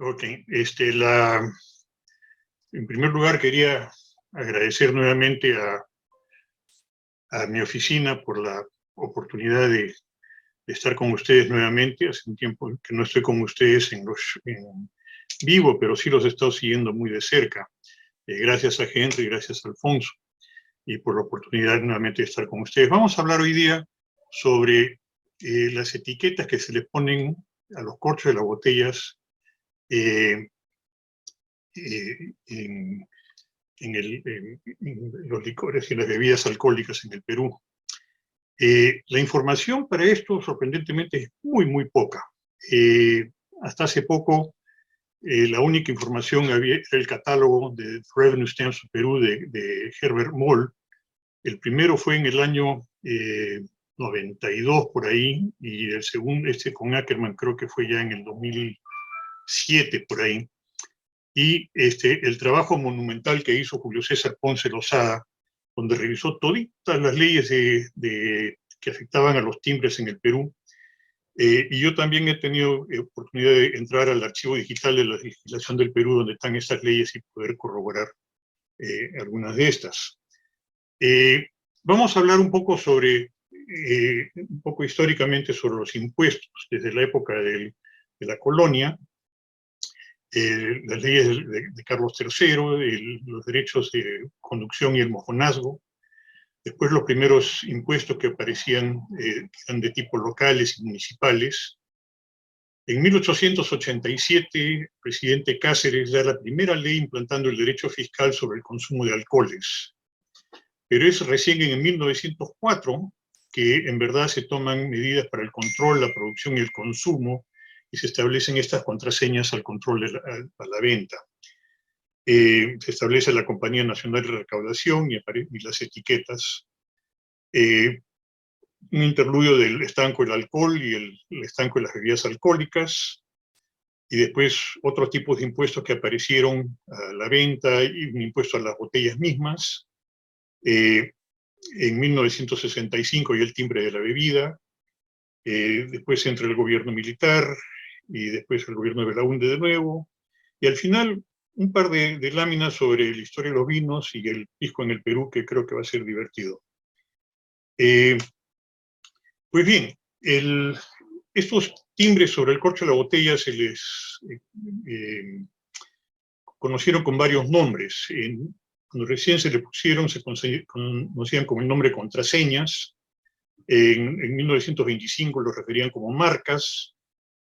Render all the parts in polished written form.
Ok, en primer lugar quería agradecer nuevamente a mi oficina por la oportunidad de estar con ustedes nuevamente. Hace un tiempo que no estoy con ustedes en vivo, pero sí los he estado siguiendo muy de cerca. Gracias a Henry, gracias a Alfonso, y por la oportunidad nuevamente de estar con ustedes. Vamos a hablar hoy día sobre las etiquetas que se le ponen a los corchos de las botellas eh, en los licores y las bebidas alcohólicas en el Perú. La información para esto, sorprendentemente, es muy poca. Hasta hace poco, la única información era el catálogo de Revenue Stamps Perú de Herbert Moll. El primero fue en el año 92, por ahí, y el segundo, con Ackerman, creo que fue ya en el 2007, por ahí. Y el trabajo monumental que hizo Julio César Ponce Lozada, donde revisó toditas las leyes que afectaban a los timbres en el Perú. Y yo también he tenido oportunidad de entrar al archivo digital de la legislación del Perú, donde están estas leyes, y poder corroborar algunas de estas. Vamos a hablar un poco un poco históricamente sobre los impuestos, desde la época de la colonia, las leyes de Carlos III, los derechos de conducción y el mojonazgo, después los primeros impuestos que aparecían, que eran de tipo locales y municipales. En 1887, el presidente Cáceres da la primera ley implantando el derecho fiscal sobre el consumo de alcoholes. Pero es recién en 1904 que en verdad se toman medidas para el control, la producción y el consumo, y se establecen estas contraseñas al control a la venta. Se establece la Compañía Nacional de Recaudación y las etiquetas. Un interludio del estanco del alcohol y el estanco de las bebidas alcohólicas, y después otros tipos de impuestos que aparecieron a la venta, y un impuesto a las botellas mismas. En 1965 y el timbre de la bebida. Después entra el gobierno militar, y después el gobierno de Belaúnde de nuevo, y al final un par de láminas sobre la historia de los vinos y el pisco en el Perú, que creo que va a ser divertido. Pues bien, estos timbres sobre el corcho de la botella se les conocieron con varios nombres. Cuando recién se le pusieron, se conocían como el nombre contraseñas. En 1925 lo referían como marcas.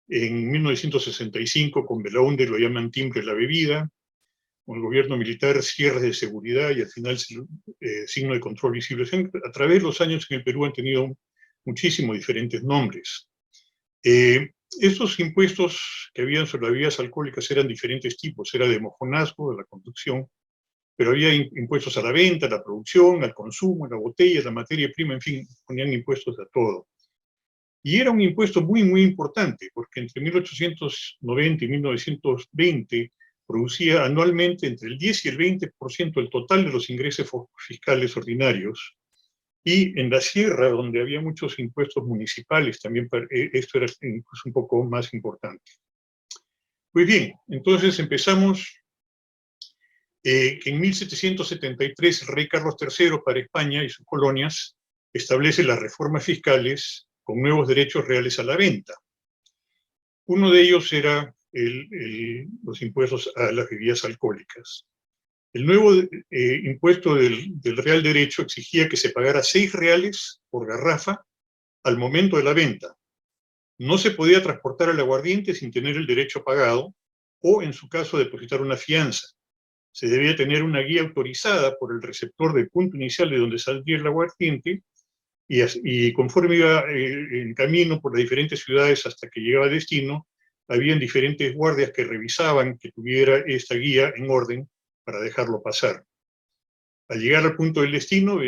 En 1965, con Belaúnde, lo llaman timbre de la bebida. Con el gobierno militar, cierres de seguridad, y al final signo de control visible. A través de los años en el Perú han tenido muchísimos diferentes nombres. Estos impuestos que habían sobre las bebidas alcohólicas eran diferentes tipos. Era de mojonazgo, de la conducción, pero había impuestos a la venta, a la producción, al consumo, a la botella, a la materia prima, en fin, ponían impuestos a todo. Y era un impuesto muy importante, porque entre 1890 y 1920 producía anualmente entre el 10 y el 20% del total de los ingresos fiscales ordinarios. Y en la sierra, donde había muchos impuestos municipales, también esto era incluso un poco más importante. Pues bien, entonces empezamos que en 1773 el rey Carlos III, para España y sus colonias, establece las reformas fiscales con nuevos derechos reales a la venta. Uno de ellos era los impuestos a las bebidas alcohólicas. El nuevo impuesto del Real Derecho exigía que se pagara 6 reales por garrafa al momento de la venta. No se podía transportar el aguardiente sin tener el derecho pagado, o en su caso depositar una fianza. Se debía tener una guía autorizada por el receptor del punto inicial de donde saldría el aguardiente, y conforme iba en camino por las diferentes ciudades hasta que llegaba a destino, habían diferentes guardias que revisaban que tuviera esta guía en orden para dejarlo pasar. Al llegar al punto del destino,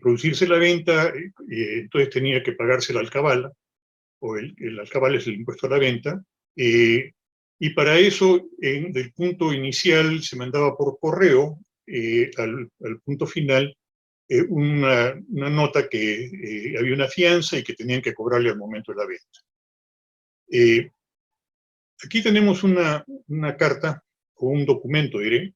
producirse la venta, entonces tenía que pagarse la alcabala, o el alcabala es el impuesto a la venta, y para eso, del punto inicial se mandaba por correo al punto final una nota que había una fianza y que tenían que cobrarle al momento de la venta. Aquí tenemos una carta, o un documento, diré,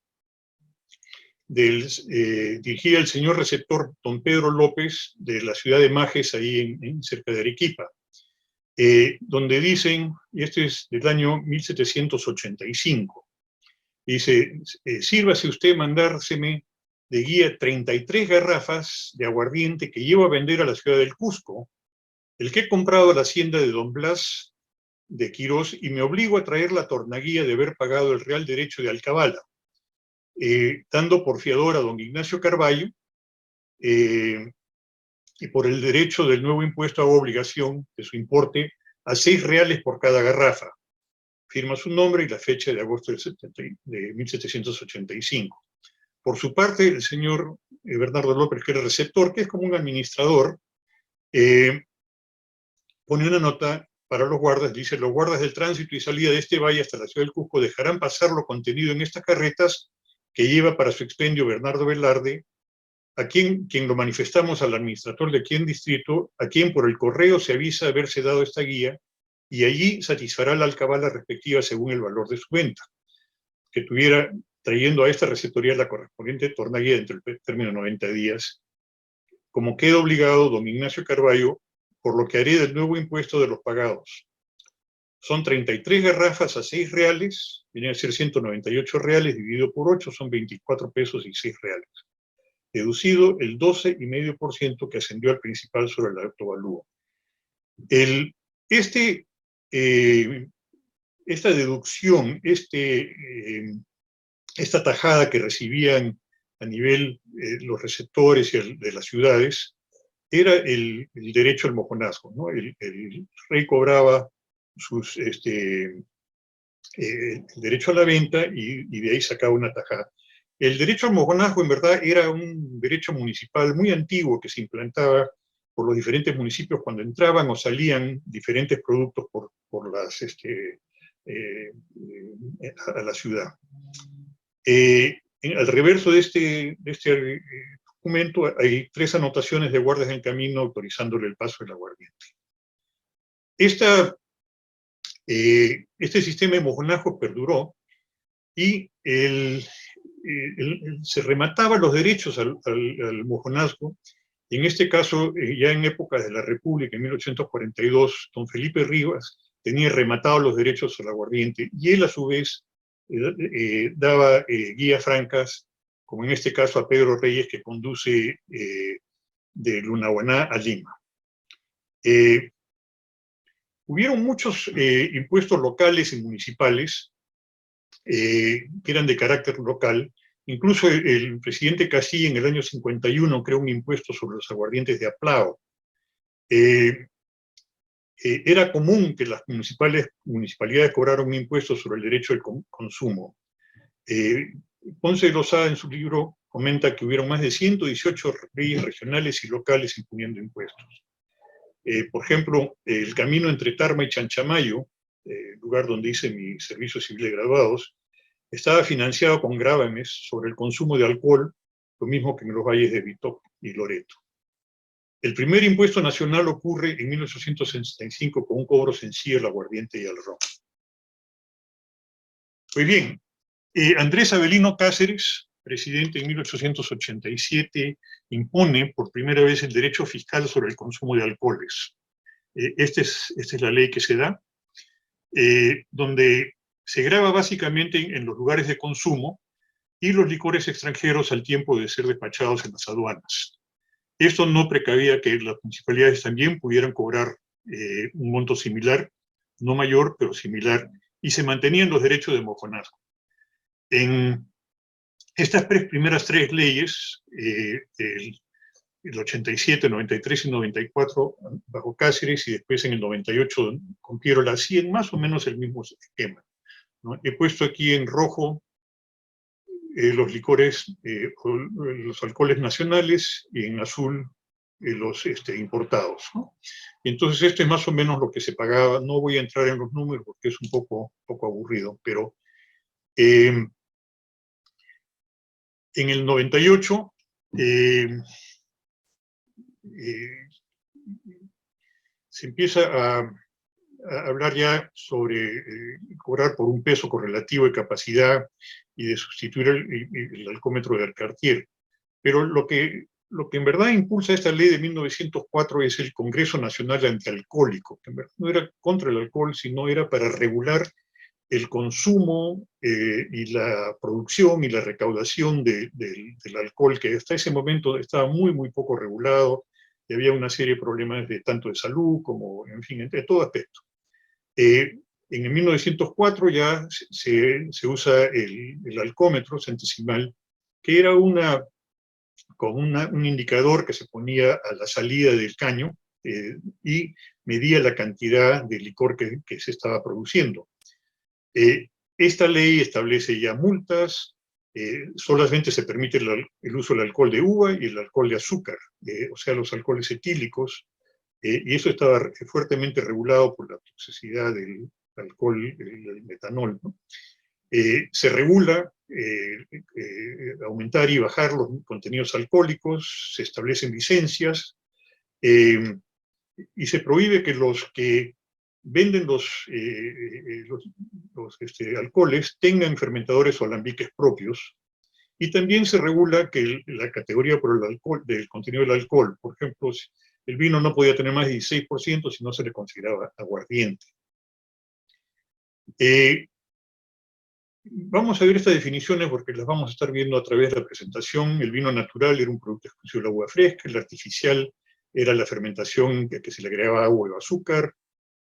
dirigida al señor receptor don Pedro López de la ciudad de Majes, ahí cerca de Arequipa, donde dicen, y este es del año 1785, dice, sírvase usted mandárseme de guía 33 garrafas de aguardiente que llevo a vender a la ciudad del Cusco, el que he comprado a la hacienda de don Blas de Quirós, y me obligo a traer la tornaguía de haber pagado el real derecho de alcabala, dando por fiador a don Ignacio Carballo, y por el derecho del nuevo impuesto a obligación de su importe a 6 reales por cada garrafa. Firma su nombre y la fecha de agosto de 1785. Por su parte, el señor Bernardo López, que era receptor, que es como un administrador, pone una nota para los guardas, dice: los guardas del tránsito y salida de este valle hasta la ciudad del Cusco dejarán pasar lo contenido en estas carretas que lleva para su expendio Bernardo Velarde, a quien lo manifestamos al administrador de aquí en distrito, a quien por el correo se avisa haberse dado esta guía, y allí satisfará la alcabala respectiva según el valor de su venta, que tuviera, trayendo a esta receptoría la correspondiente tornaguía dentro del término de 90 días, como queda obligado don Ignacio Carballo, por lo que haré del nuevo impuesto de los pagados. Son 33 garrafas a 6 reales, viene a ser 198 reales, dividido por 8, son 24 pesos y 6 reales. Deducido el 12,5% que ascendió al principal sobre el autovalúo. Esta deducción, esta tajada que recibían a nivel los receptores de las ciudades, era el derecho al mojonazgo, ¿no? El rey cobraba el derecho a la venta y de ahí sacaba una tajada. El derecho al mojonazgo, en verdad, era un derecho municipal muy antiguo que se implantaba por los diferentes municipios cuando entraban o salían diferentes productos a la ciudad. Al reverso de este documento hay 3 anotaciones de guardias en camino autorizándole el paso del aguardiente. Este sistema de mojonazgo perduró y se remataba los derechos al mojonazgo. En este caso, ya en épocas de la República, en 1842, don Felipe Rivas tenía rematados los derechos al aguardiente, y él a su vez daba guías francas, como en este caso a Pedro Reyes, que conduce de Lunahuaná a Lima. Hubieron muchos impuestos locales y municipales que eran de carácter local. Incluso el presidente Casilla en el año 51 creó un impuesto sobre los aguardientes de Aplao. Era común que las municipalidades cobraran un impuesto sobre el derecho del consumo. Ponce de Lozada en su libro comenta que hubieron más de 118 leyes regionales y locales imponiendo impuestos. Por ejemplo, el camino entre Tarma y Chanchamayo, lugar donde hice mi servicio civil de graduados, estaba financiado con grávames sobre el consumo de alcohol, lo mismo que en los valles de Vitó y Loreto. El primer impuesto nacional ocurre en 1865 con un cobro sencillo al aguardiente y al ron. Pues bien, Andrés Avelino Cáceres, presidente en 1887, impone por primera vez el derecho fiscal sobre el consumo de alcoholes. Esta es la ley que se da, donde se grava básicamente en los lugares de consumo y los licores extranjeros al tiempo de ser despachados en las aduanas. Esto no precavía que las municipalidades también pudieran cobrar un monto similar, no mayor, pero similar, y se mantenían los derechos de mojonazgo. En estas primeras 3 leyes, el 87, 93 y 94 bajo Cáceres, y después en el 98 con Piero la siguen más o menos el mismo esquema, ¿no? He puesto aquí en rojo los licores, los alcoholes nacionales, y en azul los importados, ¿no? Entonces esto es más o menos lo que se pagaba. No voy a entrar en los números porque es un poco aburrido, pero en el 98 se empieza hablar ya sobre cobrar por un peso correlativo de capacidad y de sustituir el alcohómetro de Cartier. Pero lo que en verdad impulsa esta ley de 1904 es el Congreso Nacional Antialcohólico, que en verdad no era contra el alcohol, sino era para regular el consumo y la producción y la recaudación del alcohol, que hasta ese momento estaba muy poco regulado, y había una serie de problemas tanto de salud como, en fin, de todo aspecto. En el 1904 ya se usa el alcómetro centesimal, que era un indicador que se ponía a la salida del caño y medía la cantidad de licor que se estaba produciendo. Esta ley establece ya multas, solamente se permite el uso del alcohol de uva y el alcohol de azúcar, o sea, los alcoholes etílicos, y eso estaba fuertemente regulado por la toxicidad del alcohol, el metanol, ¿no? Se regula aumentar y bajar los contenidos alcohólicos, se establecen licencias, y se prohíbe que los que venden los alcoholes tengan fermentadores o alambiques propios, y también se regula que la categoría por el alcohol, del contenido del alcohol, por ejemplo, el vino no podía tener más de 16% si no se le consideraba aguardiente. Vamos a ver estas definiciones porque las vamos a estar viendo a través de la presentación. El vino natural era un producto exclusivo del agua fresca, el artificial era la fermentación que se le agregaba agua o azúcar.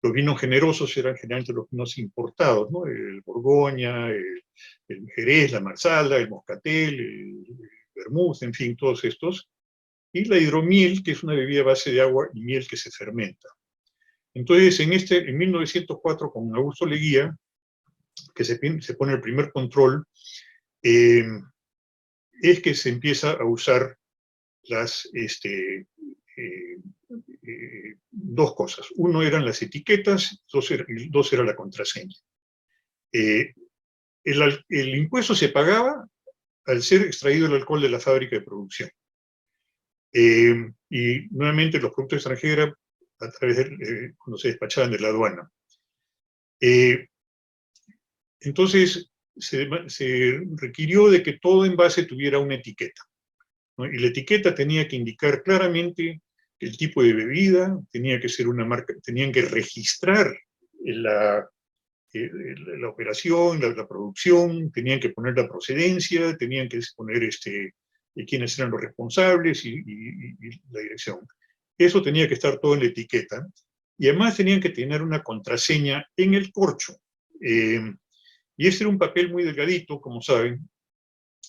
Los vinos generosos eran generalmente los vinos importados, ¿no? El Borgoña, el Jerez, la Marsala, el Moscatel, el Vermouth, en fin, todos estos. Y la hidromiel, que es una bebida a base de agua y miel que se fermenta. Entonces, en 1904, con Augusto Leguía, que se pone el primer control, es que se empieza a usar dos cosas. Uno eran las etiquetas, dos era la contraseña. El impuesto se pagaba al ser extraído el alcohol de la fábrica de producción. Y nuevamente los productos extranjeros a través cuando se despachaban de la aduana. Entonces se requirió de que todo envase tuviera una etiqueta, ¿no? Y la etiqueta tenía que indicar claramente el tipo de bebida, tenía que ser una marca, tenían que registrar la operación, la producción, tenían que poner la procedencia, tenían que poner quiénes eran los responsables y la dirección. Eso tenía que estar todo en la etiqueta, y además tenían que tener una contraseña en el corcho. Y ese era un papel muy delgadito, como saben,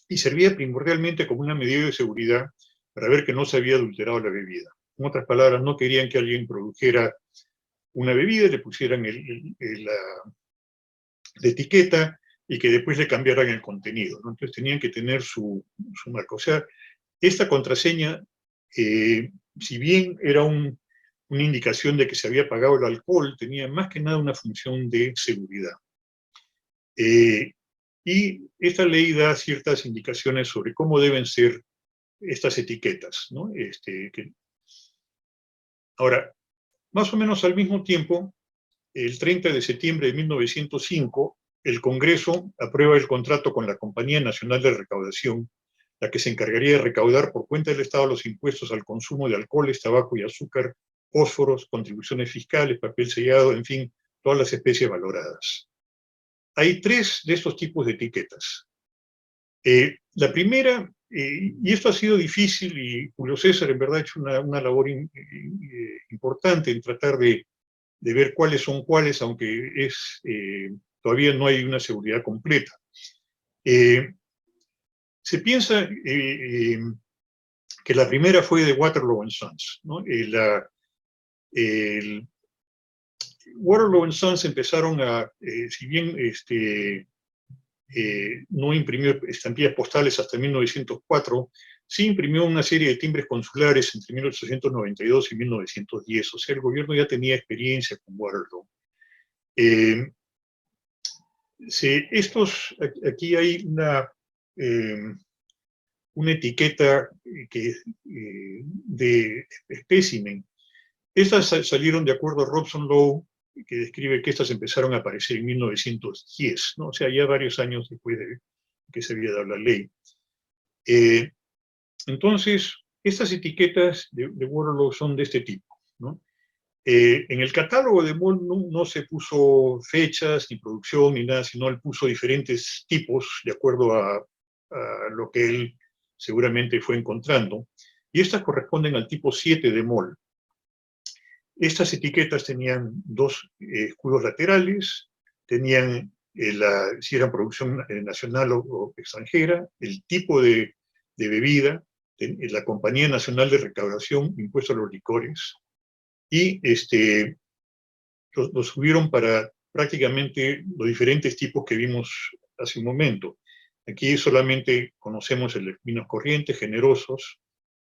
y servía primordialmente como una medida de seguridad para ver que no se había adulterado la bebida. En otras palabras, no querían que alguien produjera una bebida, le pusieran la etiqueta y que después le cambiaran el contenido, ¿no? Entonces tenían que tener su marca. O sea, esta contraseña, si bien era una indicación de que se había pagado el alcohol, tenía más que nada una función de seguridad. Y esta ley da ciertas indicaciones sobre cómo deben ser estas etiquetas, ¿no? Ahora, más o menos al mismo tiempo, el 30 de septiembre de 1905, el Congreso aprueba el contrato con la Compañía Nacional de Recaudación, la que se encargaría de recaudar por cuenta del Estado los impuestos al consumo de alcoholes, tabaco y azúcar, fósforos, contribuciones fiscales, papel sellado, en fin, todas las especies valoradas. Hay tres de estos tipos de etiquetas. La primera, y esto ha sido difícil, y Julio César en verdad ha hecho una labor importante en tratar de ver cuáles son cuáles, aunque todavía no hay una seguridad completa. Se piensa que la primera fue de Waterloo & Sons, ¿no? Waterloo & Sons empezaron si bien no imprimió estampillas postales hasta 1904, sí imprimió una serie de timbres consulares entre 1892 y 1910, o sea, el gobierno ya tenía experiencia con Waterloo. Aquí hay una etiqueta de espécimen. Estas salieron de acuerdo a Robson Lowe que describe que estas empezaron a aparecer en 1910, ¿no? O sea, ya varios años después de que se había dado la ley. Entonces, estas etiquetas de Waterloo son de este tipo, ¿no? En el catálogo de Moll no se puso fechas, ni producción, ni nada, sino él puso diferentes tipos de acuerdo a lo que él seguramente fue encontrando. Y estas corresponden al tipo 7 de Moll. Estas etiquetas tenían dos escudos laterales, tenían si eran producción nacional o extranjera, el tipo de bebida, la Compañía Nacional de Recaudación, Impuesto a los Licores, y lo subieron para prácticamente los diferentes tipos que vimos hace un momento. Aquí solamente conocemos los vinos corrientes, generosos,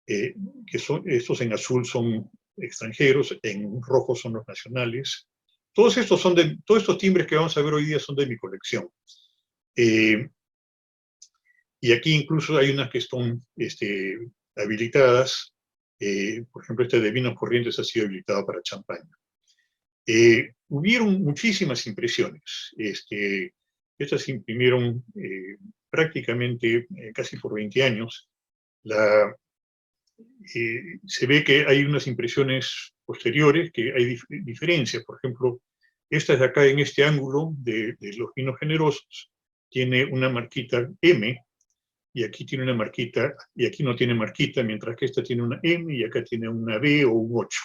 estos en azul son extranjeros, en rojo son los nacionales. Todos estos timbres que vamos a ver hoy día son de mi colección. Y aquí incluso hay unas que están habilitadas. Por ejemplo, este de vinos corrientes ha sido habilitado para champaña. Hubieron muchísimas impresiones. Estas se imprimieron prácticamente casi por 20 años. Se ve que hay unas impresiones posteriores, que hay diferencias. Por ejemplo, esta de acá en este ángulo de los vinos generosos tiene una marquita M, y aquí tiene una marquita, y aquí no tiene marquita, mientras que esta tiene una M y acá tiene una B o un 8.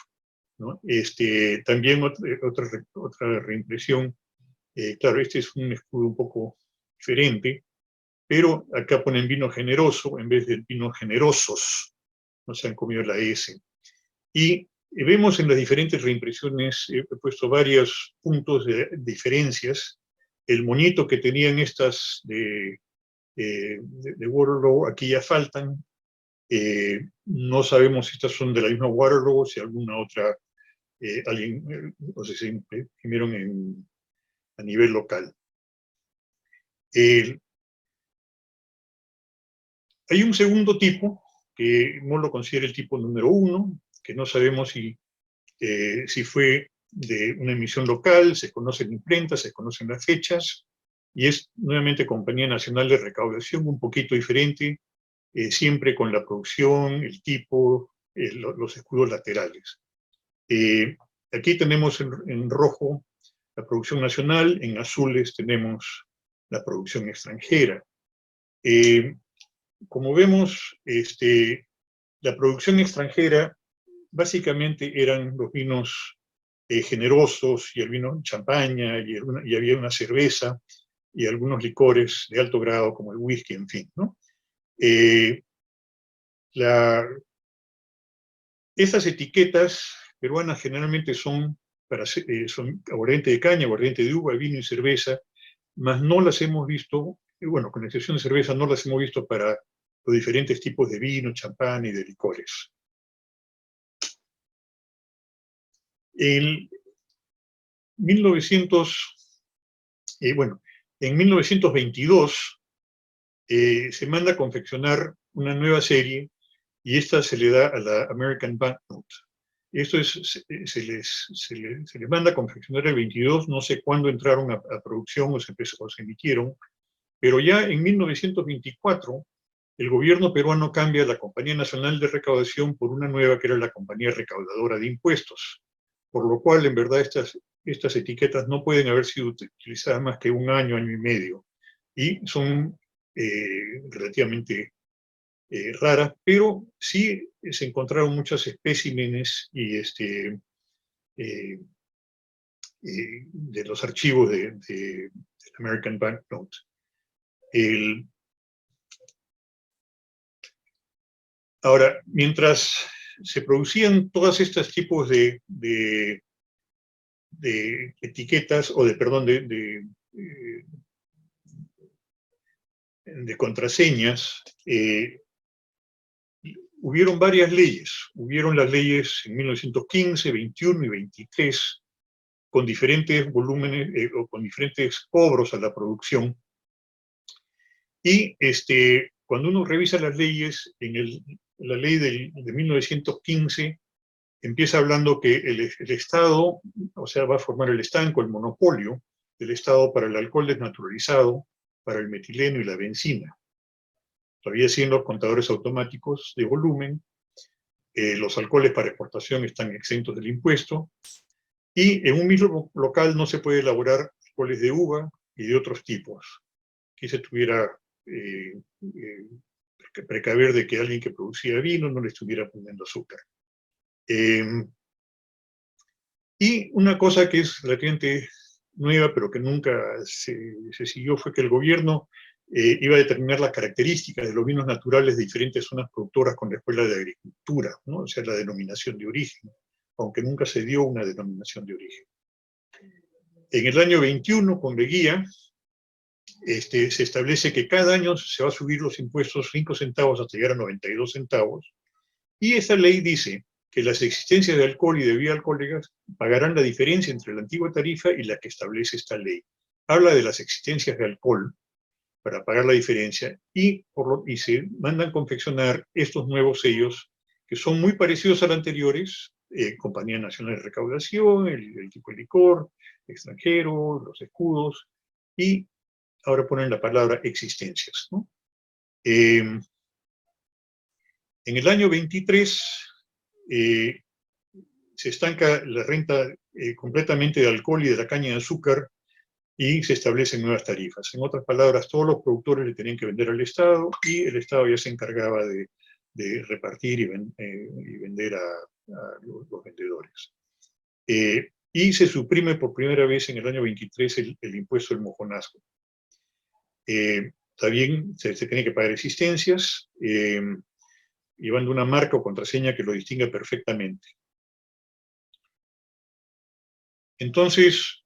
¿No? También otra reimpresión. Claro, este es un escudo un poco diferente, pero acá ponen vino generoso en vez de vinos generosos. No se han comido la S. Y vemos en las diferentes reimpresiones, he puesto varios puntos de diferencias. El moñito que tenían estas de Waterloo, aquí ya faltan. No sabemos si estas son de la misma Waterloo, si alguna otra, no sé si imprimieron a nivel local. Hay un segundo tipo, que no lo considera el tipo número 1, que no sabemos si fue de una emisión local, se conocen imprentas, se conocen las fechas, y es nuevamente Compañía Nacional de Recaudación, un poquito diferente, siempre con la producción, el tipo, los escudos laterales. Aquí tenemos en rojo la producción nacional, en azules tenemos la producción extranjera. Como vemos, la producción extranjera básicamente eran los vinos generosos, y el vino champaña, y había una cerveza, y algunos licores de alto grado como el whisky, en fin, ¿no? Estas etiquetas peruanas generalmente son aguardiente de caña, aguardiente de uva, vino y cerveza, mas no las hemos visto, bueno, con excepción de cerveza, no las hemos visto para los diferentes tipos de vino, champán y de licores. En 1922 se manda a confeccionar una nueva serie, y esta se le da a la American Banknote. Esto se les manda a confeccionar el 22, no sé cuándo entraron a producción o se emitieron, pero ya en 1924 el gobierno peruano cambia la Compañía Nacional de Recaudación por una nueva que era la Compañía Recaudadora de Impuestos, por lo cual en verdad estas etiquetas no pueden haber sido utilizadas más que un año, año y medio, y son relativamente raras, pero sí se encontraron muchos especímenes de los archivos de American Banknote. Ahora, mientras se producían todos estos tipos de etiquetas, o de contraseñas, hubieron varias leyes. Hubieron las leyes en 1915, 21 y 23, con diferentes volúmenes o con diferentes cobros a la producción. Y cuando uno revisa las leyes, en la ley de 1915 empieza hablando que el Estado, o sea, va a formar el estanco, el monopolio del Estado para el alcohol desnaturalizado, para el metileno y la benzina. Todavía siguen los contadores automáticos de volumen, los alcoholes para exportación están exentos del impuesto, y en un mismo local no se puede elaborar alcoholes de uva y de otros tipos. Aquí se tuviera que precaver de que alguien que producía vino no le estuviera poniendo azúcar. Y una cosa que es relativamente nueva, pero que nunca se siguió, fue que el gobierno iba a determinar las características de los vinos naturales de diferentes zonas productoras con la Escuela de Agricultura, ¿no? O sea, la denominación de origen, aunque nunca se dio una denominación de origen. En el año 21, con Leguía, se establece que cada año se va a subir los impuestos 5 centavos hasta llegar a 92 centavos, y esta ley dice que las existencias de alcohol y de bebidas alcohólicas pagarán la diferencia entre la antigua tarifa y la que establece esta ley. Habla de las existencias de alcohol para pagar la diferencia y se mandan confeccionar estos nuevos sellos que son muy parecidos a los anteriores, Compañía Nacional de Recaudación, el tipo de licor, extranjero, los escudos, y ahora ponen la palabra existencias, ¿no? En el año 23 se estanca la renta completamente de alcohol y de la caña de azúcar y se establecen nuevas tarifas. En otras palabras, todos los productores le tenían que vender al Estado y el Estado ya se encargaba de repartir y vender a los vendedores. Y se suprime por primera vez en el año 23 el impuesto del mojonazgo. También se tiene que pagar existencias, llevando una marca o contraseña que lo distinga perfectamente. Entonces,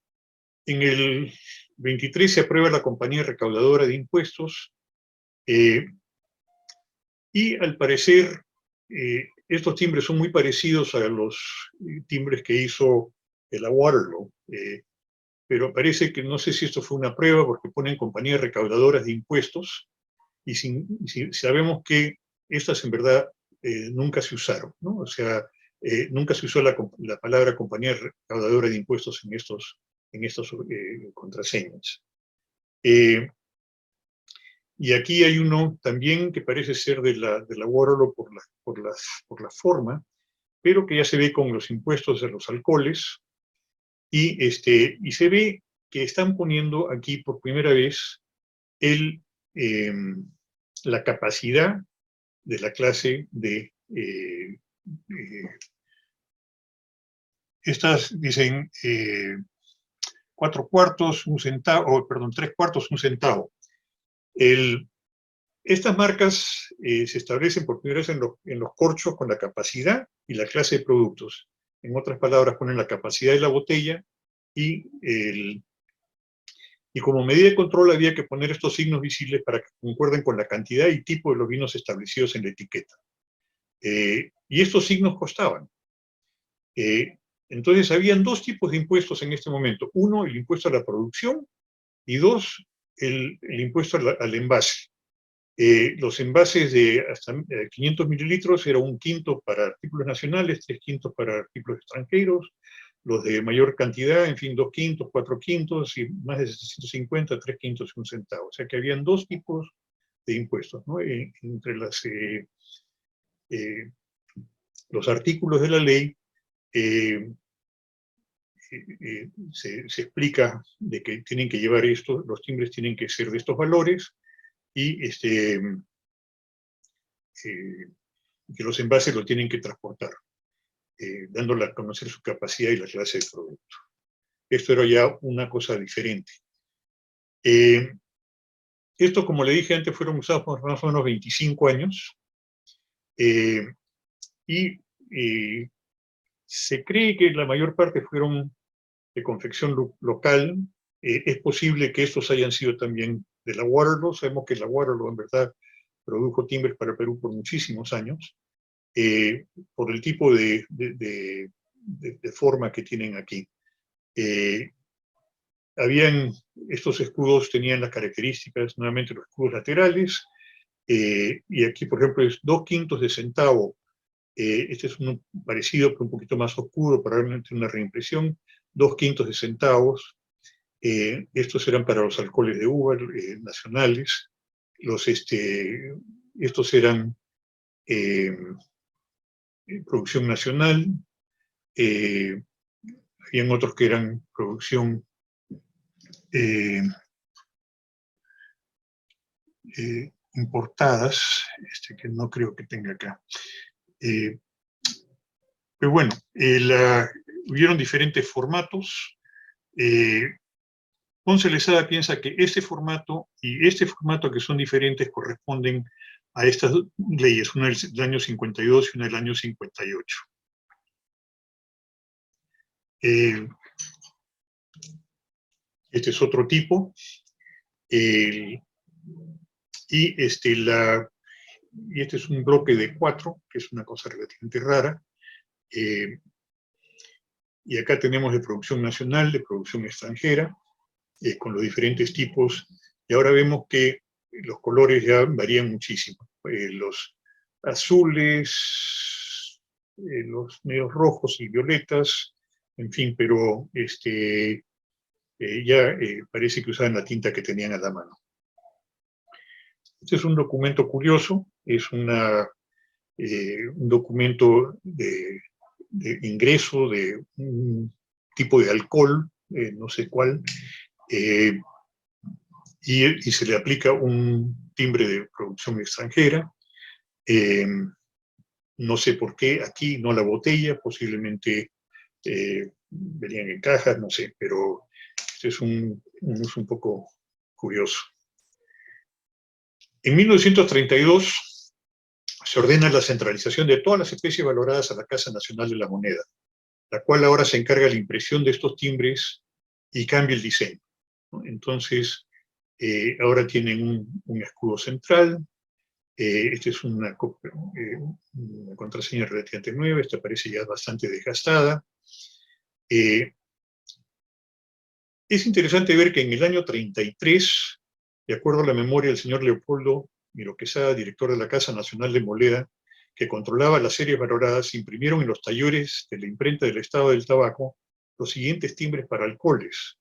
en el 23 se aprueba la compañía recaudadora de impuestos, y al parecer estos timbres son muy parecidos a los timbres que hizo la Waterloo, pero parece que no sé si esto fue una prueba porque ponen compañías recaudadoras de impuestos, y sabemos que estas en verdad nunca se usaron, ¿no? O sea, nunca se usó la palabra compañía recaudadora de impuestos en estos contraseñas. Y aquí hay uno también que parece ser de la Waterloo por la forma, pero que ya se ve con los impuestos de los alcoholes, y se ve que están poniendo aquí por primera vez la capacidad de la clase de estas dicen 4 cuartos, un centavo, perdón, 3 cuartos, un centavo. Estas marcas se establecen por primera vez en los corchos con la capacidad y la clase de productos. En otras palabras, ponen la capacidad de la botella y como medida de control había que poner estos signos visibles para que concuerden con la cantidad y tipo de los vinos establecidos en la etiqueta. Y estos signos costaban. Entonces habían 2 tipos de impuestos en este momento. Uno, el impuesto a la producción, y 2, el impuesto al envase. Los envases de hasta 500 mililitros era 1/5 para artículos nacionales, 3/5 para artículos extranjeros, los de mayor cantidad, en fin, 2/5, 4/5, y más de 750, 3/5 y 1 centavo. O sea que habían 2 tipos de impuestos, ¿no? Entre los artículos de la ley se explica de que tienen que llevar esto, los timbres tienen que ser de estos valores, y que los envases lo tienen que transportar, dándole a conocer su capacidad y la clase de producto. Esto era ya una cosa diferente. Esto, como le dije antes, fueron usados por más o menos 25 años, y se cree que la mayor parte fueron de confección local. Es posible que estos hayan sido también de la Waterloo. Sabemos que la Waterloo en verdad produjo timbres para Perú por muchísimos años, por el tipo de forma que tienen aquí. Estos escudos tenían las características, nuevamente los escudos laterales, y aquí por ejemplo es 2/5 de centavo Este es uno parecido, pero un poquito más oscuro, probablemente una reimpresión, 2/5 de centavos. Estos eran para los alcoholes de uva nacionales. Estos eran producción nacional. Habían otros que eran producción importadas, que no creo que tenga acá. Pero bueno, hubieron diferentes formatos. Ponce Lezada piensa que este formato y este formato, que son diferentes, corresponden a estas leyes, una del año 52 y una del año 58. Este es otro tipo. Y este es un bloque de 4, que es una cosa relativamente rara. Y acá tenemos de producción nacional, de producción extranjera, con los diferentes tipos. Y ahora vemos que los colores ya varían muchísimo. Los azules, los medios rojos y violetas, en fin, pero ya parece que usaban la tinta que tenían a la mano. Este es un documento curioso, es un documento de ingreso de un tipo de alcohol, no sé cuál, y se le aplica un timbre de producción extranjera. No sé por qué aquí, no la botella, posiblemente venían en cajas, no sé, pero este es un uso un poco curioso. En 1932 se ordena la centralización de todas las especies valoradas a la Casa Nacional de la Moneda, la cual ahora se encarga de la impresión de estos timbres y cambia el diseño, ¿no? Entonces, ahora tienen un escudo central. Esta es una contraseña relativamente nueva, esta parece ya bastante desgastada. Es interesante ver que en el año 33, de acuerdo a la memoria del señor Leopoldo Miro Quesada, director de la Casa Nacional de Moneda, que controlaba las series valoradas, se imprimieron en los talleres de la imprenta del Estado del Tabaco los siguientes timbres para alcoholes.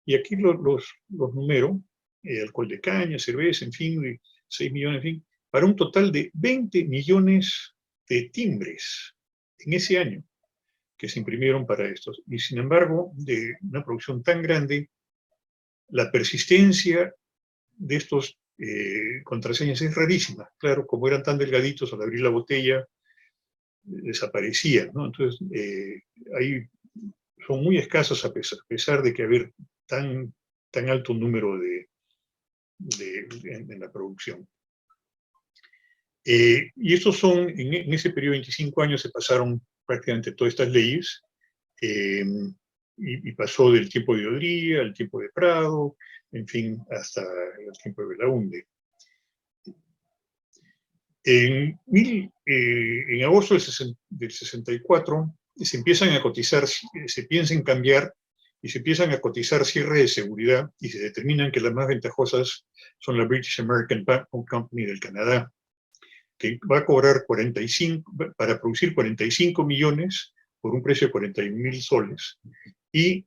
Y aquí los numero: alcohol de caña, cerveza, en fin, 6 millones, en fin, para un total de 20 millones de timbres en ese año que se imprimieron para estos. Y sin embargo, de una producción tan grande, la persistencia de estos contraseñas es rarísima. Claro, como eran tan delgaditos, al abrir la botella desaparecían, ¿no? Entonces, ahí son muy escasos a pesar de que haber tan alto número en la producción. Y estos son, en ese periodo de 25 años se pasaron prácticamente todas estas leyes, y pasó del tiempo de Odría al tiempo de Prado, en fin, hasta el tiempo de Belaúnde. En agosto del 64 se empiezan a cotizar, se piensa en cambiar, y se empiezan a cotizar cierres de seguridad, y se determinan que las más ventajosas son la British American Tobacco Company del Canadá, que va a cobrar 45, para producir 45 millones por un precio de 41.000 soles. Y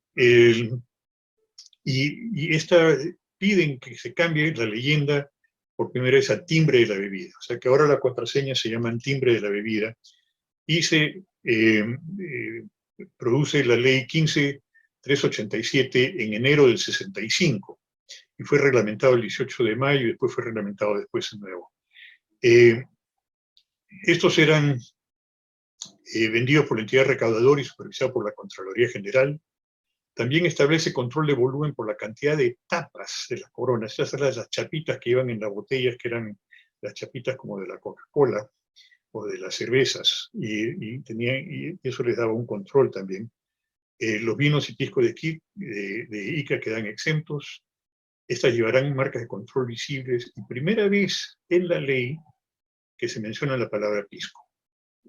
piden que se cambie la leyenda por primera vez a timbre de la bebida. O sea que ahora la contraseña se llama timbre de la bebida, y se produce la ley 15.387 en enero del 65, y fue reglamentado el 18 de mayo, y después fue reglamentado después de nuevo. Estos eran vendidos por la entidad recaudadora y supervisados por la Contraloría General. También establece control de volumen por la cantidad de tapas de las coronas. Esas eran las chapitas que iban en las botellas, que eran las chapitas como de la Coca-Cola o de las cervezas, y eso les daba un control también. Los vinos y piscos de Ica quedan exentos. Estas llevarán marcas de control visibles, y primera vez en la ley que se menciona la palabra pisco.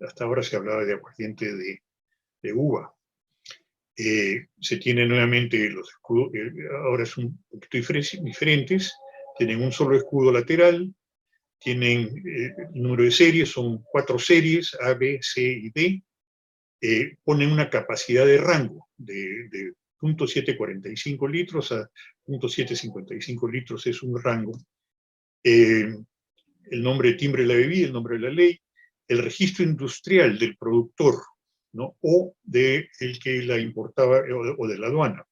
Hasta ahora se hablaba de aguardiente de uva. Se tienen nuevamente los escudos, ahora son un poquito diferentes, tienen un solo escudo lateral, tienen el número de series, son 4 series, A, B, C y D. Ponen una capacidad de rango de 0.745 litros a 0.755 litros, es un rango. El nombre de timbre de la bebida, el nombre de la ley, el registro industrial del productor, ¿no? O del que la importaba o de la aduana,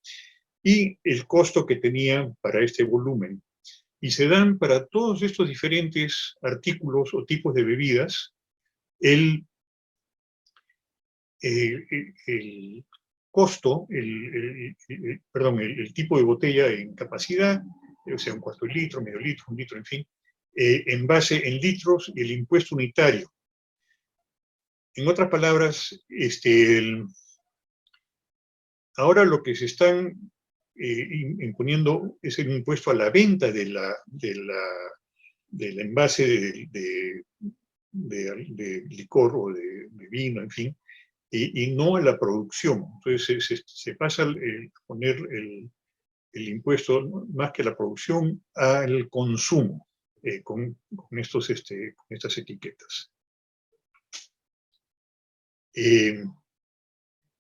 y el costo que tenía para este volumen. Y se dan para todos estos diferentes artículos o tipos de bebidas el costo, el tipo de botella en capacidad, o sea, 1/4 de litro, medio litro, 1 litro, en fin, en base en litros y el impuesto unitario. En otras palabras, ahora lo que se están imponiendo es el impuesto a la venta del envase de licor o de vino, en fin, y no a la producción. Entonces se pasa a poner el impuesto, más que a la producción, al consumo, con estas etiquetas.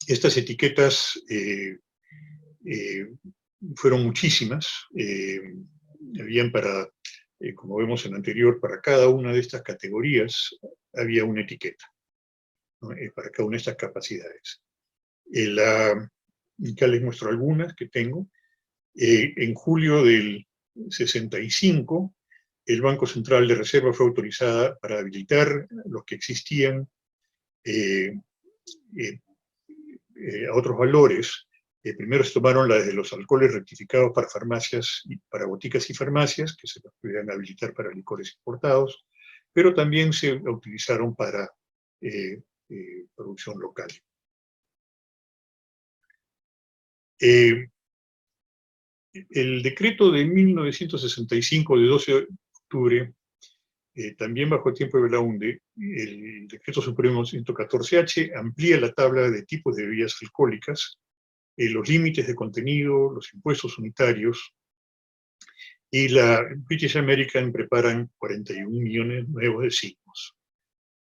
Estas etiquetas fueron muchísimas, habían como vemos en el anterior, para cada una de estas categorías había una etiqueta, ¿no? Para cada una de estas capacidades. Acá les muestro algunas que tengo. En julio del 65, el Banco Central de Reserva fue autorizada para habilitar los que existían a otros valores. Primero se tomaron la de los alcoholes rectificados para farmacias, para boticas y farmacias, que se los pudieran habilitar para licores importados, pero también se utilizaron para producción local. El decreto de 1965, de 12 de octubre, también bajo tiempo de Belaunde, el decreto supremo 114H amplía la tabla de tipos de bebidas alcohólicas, los límites de contenido, los impuestos unitarios, y la British American preparan 41 millones nuevos de signos.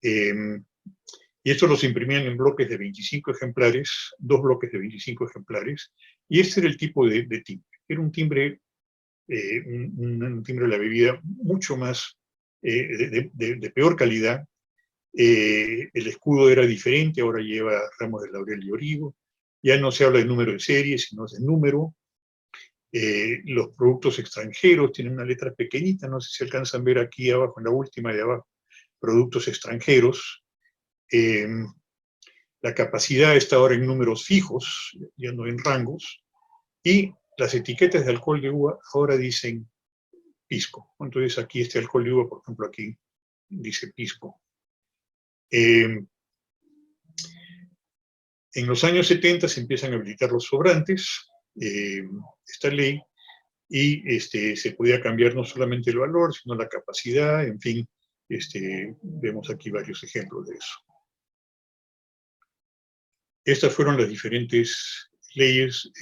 Y estos los imprimían en bloques de 25 ejemplares, 2 bloques de 25 ejemplares, y este era el tipo de timbre. Era un timbre, un timbre de la bebida mucho más, de peor calidad. El escudo era diferente, ahora lleva ramos de laurel y origo. Ya no se habla de número de serie, sino de número. Los productos extranjeros tienen una letra pequeñita, no sé si alcanzan a ver aquí abajo, en la última de abajo, productos extranjeros. La capacidad está ahora en números fijos, ya no en rangos, y las etiquetas de alcohol de uva ahora dicen pisco. Entonces aquí este alcohol de uva, por ejemplo, aquí dice pisco. En los años 70 se empiezan a habilitar los sobrantes, esta ley, y se podía cambiar no solamente el valor, sino la capacidad, en fin, vemos aquí varios ejemplos de eso. Estas fueron las diferentes leyes,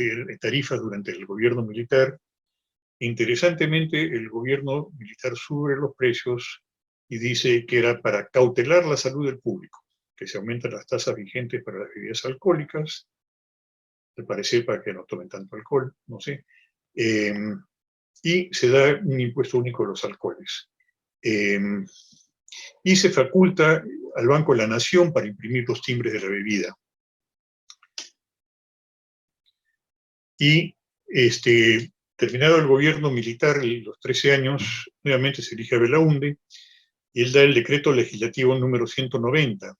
tarifas durante el gobierno militar. Interesantemente, el gobierno militar sube los precios y dice que era para cautelar la salud del público, que se aumentan las tasas vigentes para las bebidas alcohólicas, al parecer para que no tomen tanto alcohol, no sé, y se da un impuesto único a los alcoholes. Y se faculta al Banco de la Nación para imprimir los timbres de la bebida. Y terminado el gobierno militar, los 13 años, nuevamente se elige a Belaunde, y él da el decreto legislativo número 190,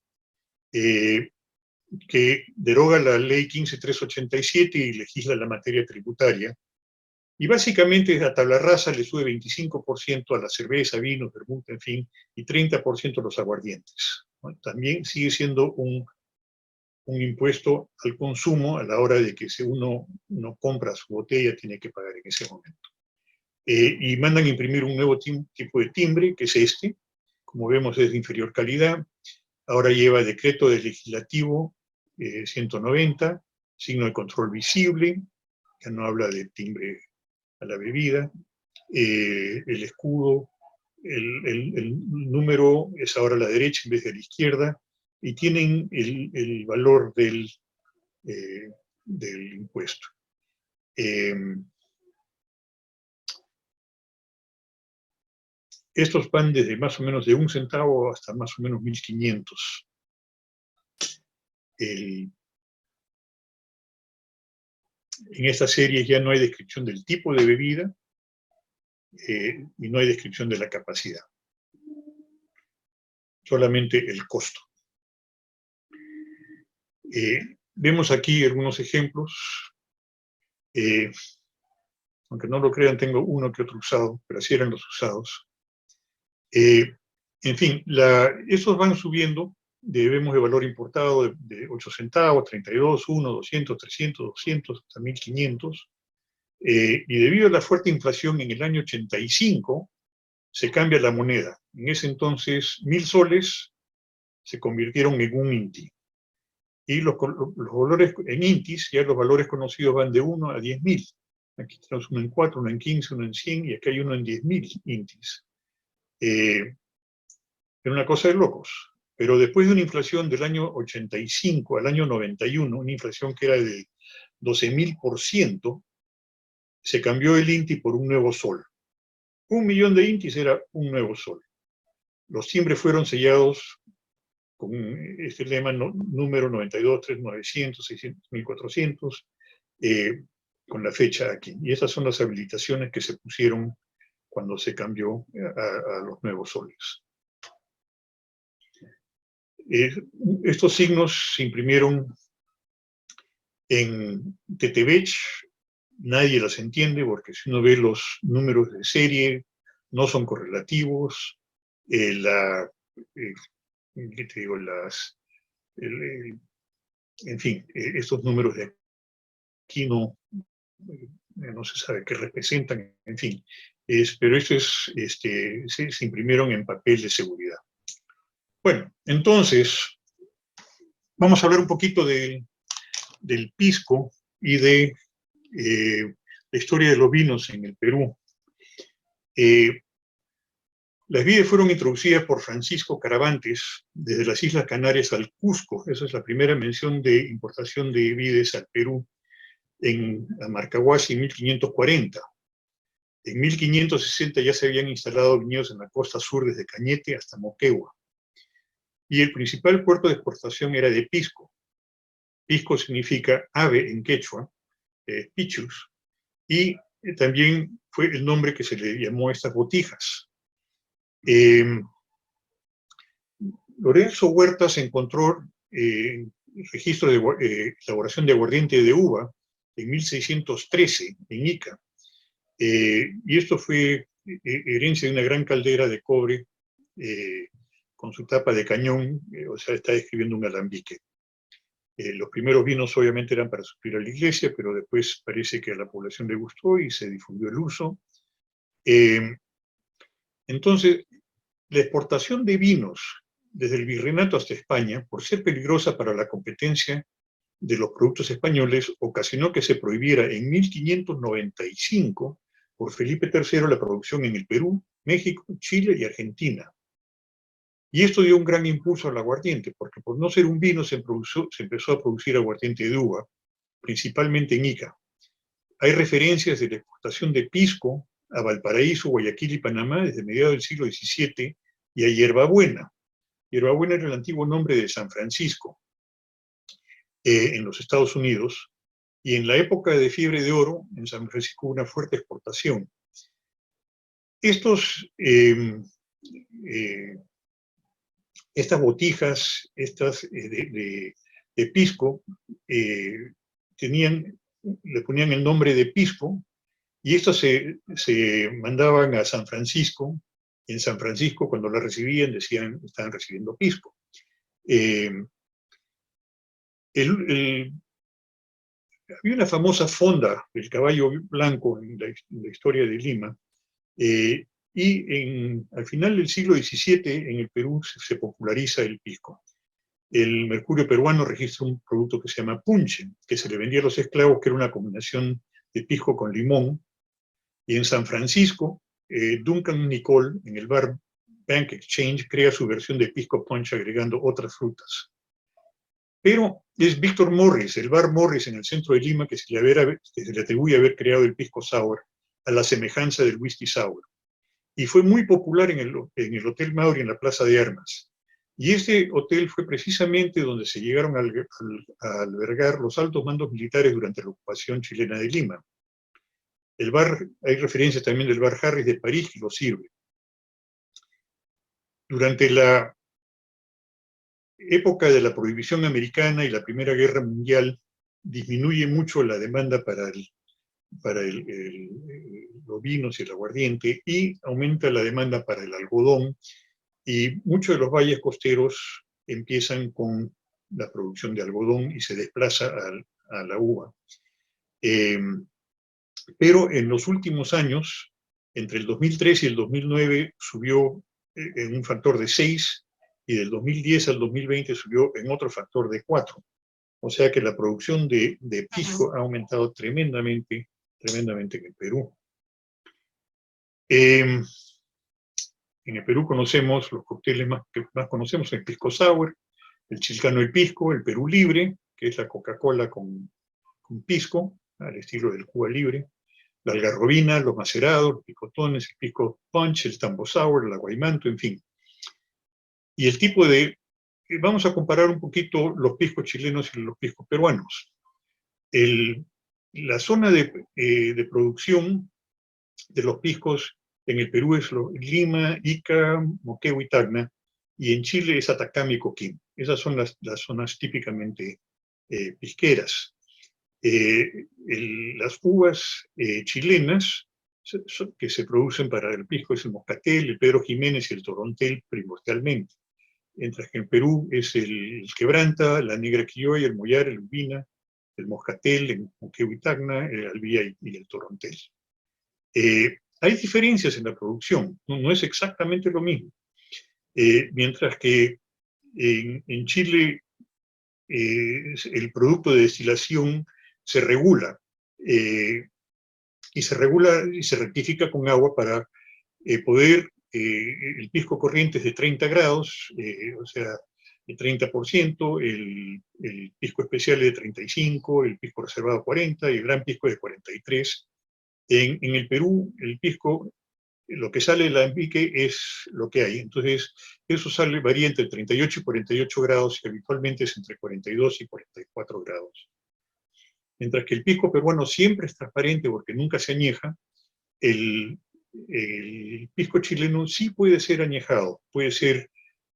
que deroga la ley 15387 y legisla la materia tributaria. Y básicamente a tabla rasa le sube 25% a la cerveza, vino, vermut, en fin, y 30% a los aguardientes, ¿no? También sigue siendo un impuesto al consumo a la hora de que si uno no compra su botella tiene que pagar en ese momento. Y mandan imprimir un nuevo tipo de timbre, que es este. Como vemos es de inferior calidad. Ahora lleva decreto del legislativo 190, signo de control visible, que no habla de timbre a la bebida, el escudo el número es ahora a la derecha en vez de a la izquierda, y tienen el valor del impuesto. Estos van desde más o menos de 1 centavo hasta más o menos 1.500. En esta serie ya no hay descripción del tipo de bebida y no hay descripción de la capacidad. Solamente el costo. Vemos aquí algunos ejemplos. Aunque no lo crean, tengo uno que otro usado, pero así eran los usados. En fin, esos van subiendo, debemos de valor importado de 8 centavos, 32, 1, 200, 300, 200, hasta 1.500. Y debido a la fuerte inflación en el año 85, se cambia la moneda. En ese entonces, 1.000 soles se convirtieron en un inti. Y los valores en intis, ya los valores conocidos van de 1 a 10.000. Aquí tenemos uno en 4, uno en 15, uno en 100, y acá hay uno en 10.000 intis. Era una cosa de locos. Pero después de una inflación del año 85 al año 91, una inflación que era de 12.000%, se cambió el inti por un nuevo sol. 1.000.000 de intis era un nuevo sol. Los timbres fueron sellados con este lema número 92, 3900, 600, 1400, con la fecha aquí. Y esas son las habilitaciones que se pusieron cuando se cambió a los nuevos soles. Estos signos se imprimieron en Tetevech. Nadie las entiende porque si uno ve los números de serie, no son correlativos. ¿Qué te digo? En fin, estos números de aquí no se sabe qué representan, en fin. Pero estos se imprimieron en papel de seguridad. Bueno, entonces, vamos a hablar un poquito del pisco y de la historia de los vinos en el Perú. Las vides fueron introducidas por Francisco Caravantes desde las Islas Canarias al Cusco. Esa es la primera mención de importación de vides al Perú en Amarcahuasi en 1540. En 1560 ya se habían instalado viñedos en la costa sur desde Cañete hasta Moquegua. Y el principal puerto de exportación era de Pisco. Pisco significa ave en quechua, pichus, y también fue el nombre que se le llamó a estas botijas. Lorenzo Huertas encontró registro de elaboración de aguardiente de uva en 1613 en Ica, y esto fue herencia de una gran caldera de cobre con su tapa de cañón, o sea, está describiendo un alambique. Los primeros vinos obviamente eran para suplir a la iglesia, pero después parece que a la población le gustó y se difundió el uso. Entonces, la exportación de vinos desde el virreinato hasta España, por ser peligrosa para la competencia de los productos españoles, ocasionó que se prohibiera en 1595 por Felipe III la producción en el Perú, México, Chile y Argentina. Y esto dio un gran impulso al aguardiente, porque por no ser un vino se empezó a producir aguardiente de uva, principalmente en Ica. Hay referencias de la exportación de pisco a Valparaíso, Guayaquil y Panamá desde mediados del siglo XVII y a Hierbabuena. Hierbabuena era el antiguo nombre de San Francisco en los Estados Unidos, y en la época de fiebre de oro en San Francisco hubo una fuerte exportación. Estas botijas, de pisco, le ponían el nombre de pisco, y estos se mandaban a San Francisco, y en San Francisco cuando la recibían decían que estaban recibiendo pisco. Había una famosa fonda del caballo blanco en la historia de Lima, y al final del siglo XVII en el Perú se populariza el pisco. El mercurio peruano registra un producto que se llama punche, que se le vendía a los esclavos, que era una combinación de pisco con limón, y en San Francisco Duncan Nicole, en el bar Bank Exchange, crea su versión de pisco punch agregando otras frutas. Pero es Víctor Morris, el bar Morris en el centro de Lima, que se le atribuye haber creado el pisco sour a la semejanza del whisky sour. Y fue muy popular en el Hotel Mauri en la Plaza de Armas. Y este hotel fue precisamente donde se llegaron a albergar los altos mandos militares durante la ocupación chilena de Lima. El bar, hay referencias también del bar Harris de París que lo sirve. Durante la época de la prohibición americana y la Primera Guerra Mundial, disminuye mucho la demanda para los vinos y el aguardiente, y aumenta la demanda para el algodón, y muchos de los valles costeros empiezan con la producción de algodón y se desplaza a la uva. Pero en los últimos años, entre el 2003 y el 2009, subió en un factor de 6, y del 2010 al 2020 subió en otro factor de 4. O sea que la producción de pisco ha aumentado tremendamente en el Perú. En el Perú conocemos los cócteles que más conocemos, el pisco sour, el chilcano y pisco, el Perú libre, que es la Coca-Cola con pisco, al estilo del Cuba libre, la algarrobina, los macerados, los picotones, el pisco punch, el tambo sour, el aguaimanto, en fin. Y el tipo de... Vamos a comparar un poquito los piscos chilenos y los piscos peruanos. La zona de producción de los piscos en el Perú es Lima, Ica, Moquegua y Tacna, y en Chile es Atacama y Coquimbo. Esas son las zonas típicamente pisqueras. Las uvas chilenas que se producen para el pisco es el moscatel, el Pedro Jiménez y el torontel primordialmente. Mientras que en Perú es el quebranta, la negra criolla, el mollar, el ubina, el moscatel, el Moquegua y Tacna, el albía y el torontel. Hay diferencias en la producción, no es exactamente lo mismo. Mientras que en Chile el producto de destilación se regula, y se rectifica con agua para poder, el pisco corriente es de 30 grados, o sea, de 30%, el pisco especial es de 35, el pisco reservado 40 y el gran pisco es de 43. En el Perú, el pisco, lo que sale del alambique es lo que hay. Entonces, eso varía entre 38 y 48 grados, y habitualmente es entre 42 y 44 grados. Mientras que el pisco peruano siempre es transparente porque nunca se añeja, el pisco chileno sí puede ser añejado, puede ser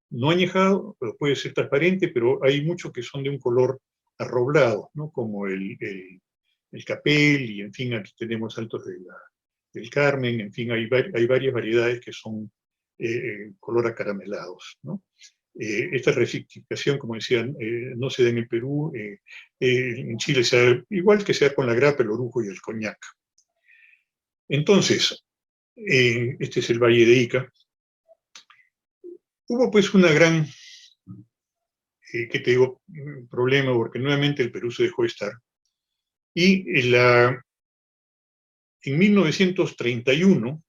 no añejado, pero puede ser transparente, pero hay muchos que son de un color arroblado, ¿no? Como el Capel, y en fin, aquí tenemos Altos del Carmen, en fin, hay varias variedades que son color acaramelados, ¿no? Esta rectificación, como decían, no se da en el Perú, en Chile se da, igual que se da con la grapa, el orujo y el coñac. Entonces, este es el Valle de Ica. Hubo pues una gran, ¿qué te digo?, problema, porque nuevamente el Perú se dejó estar. Y en 1931,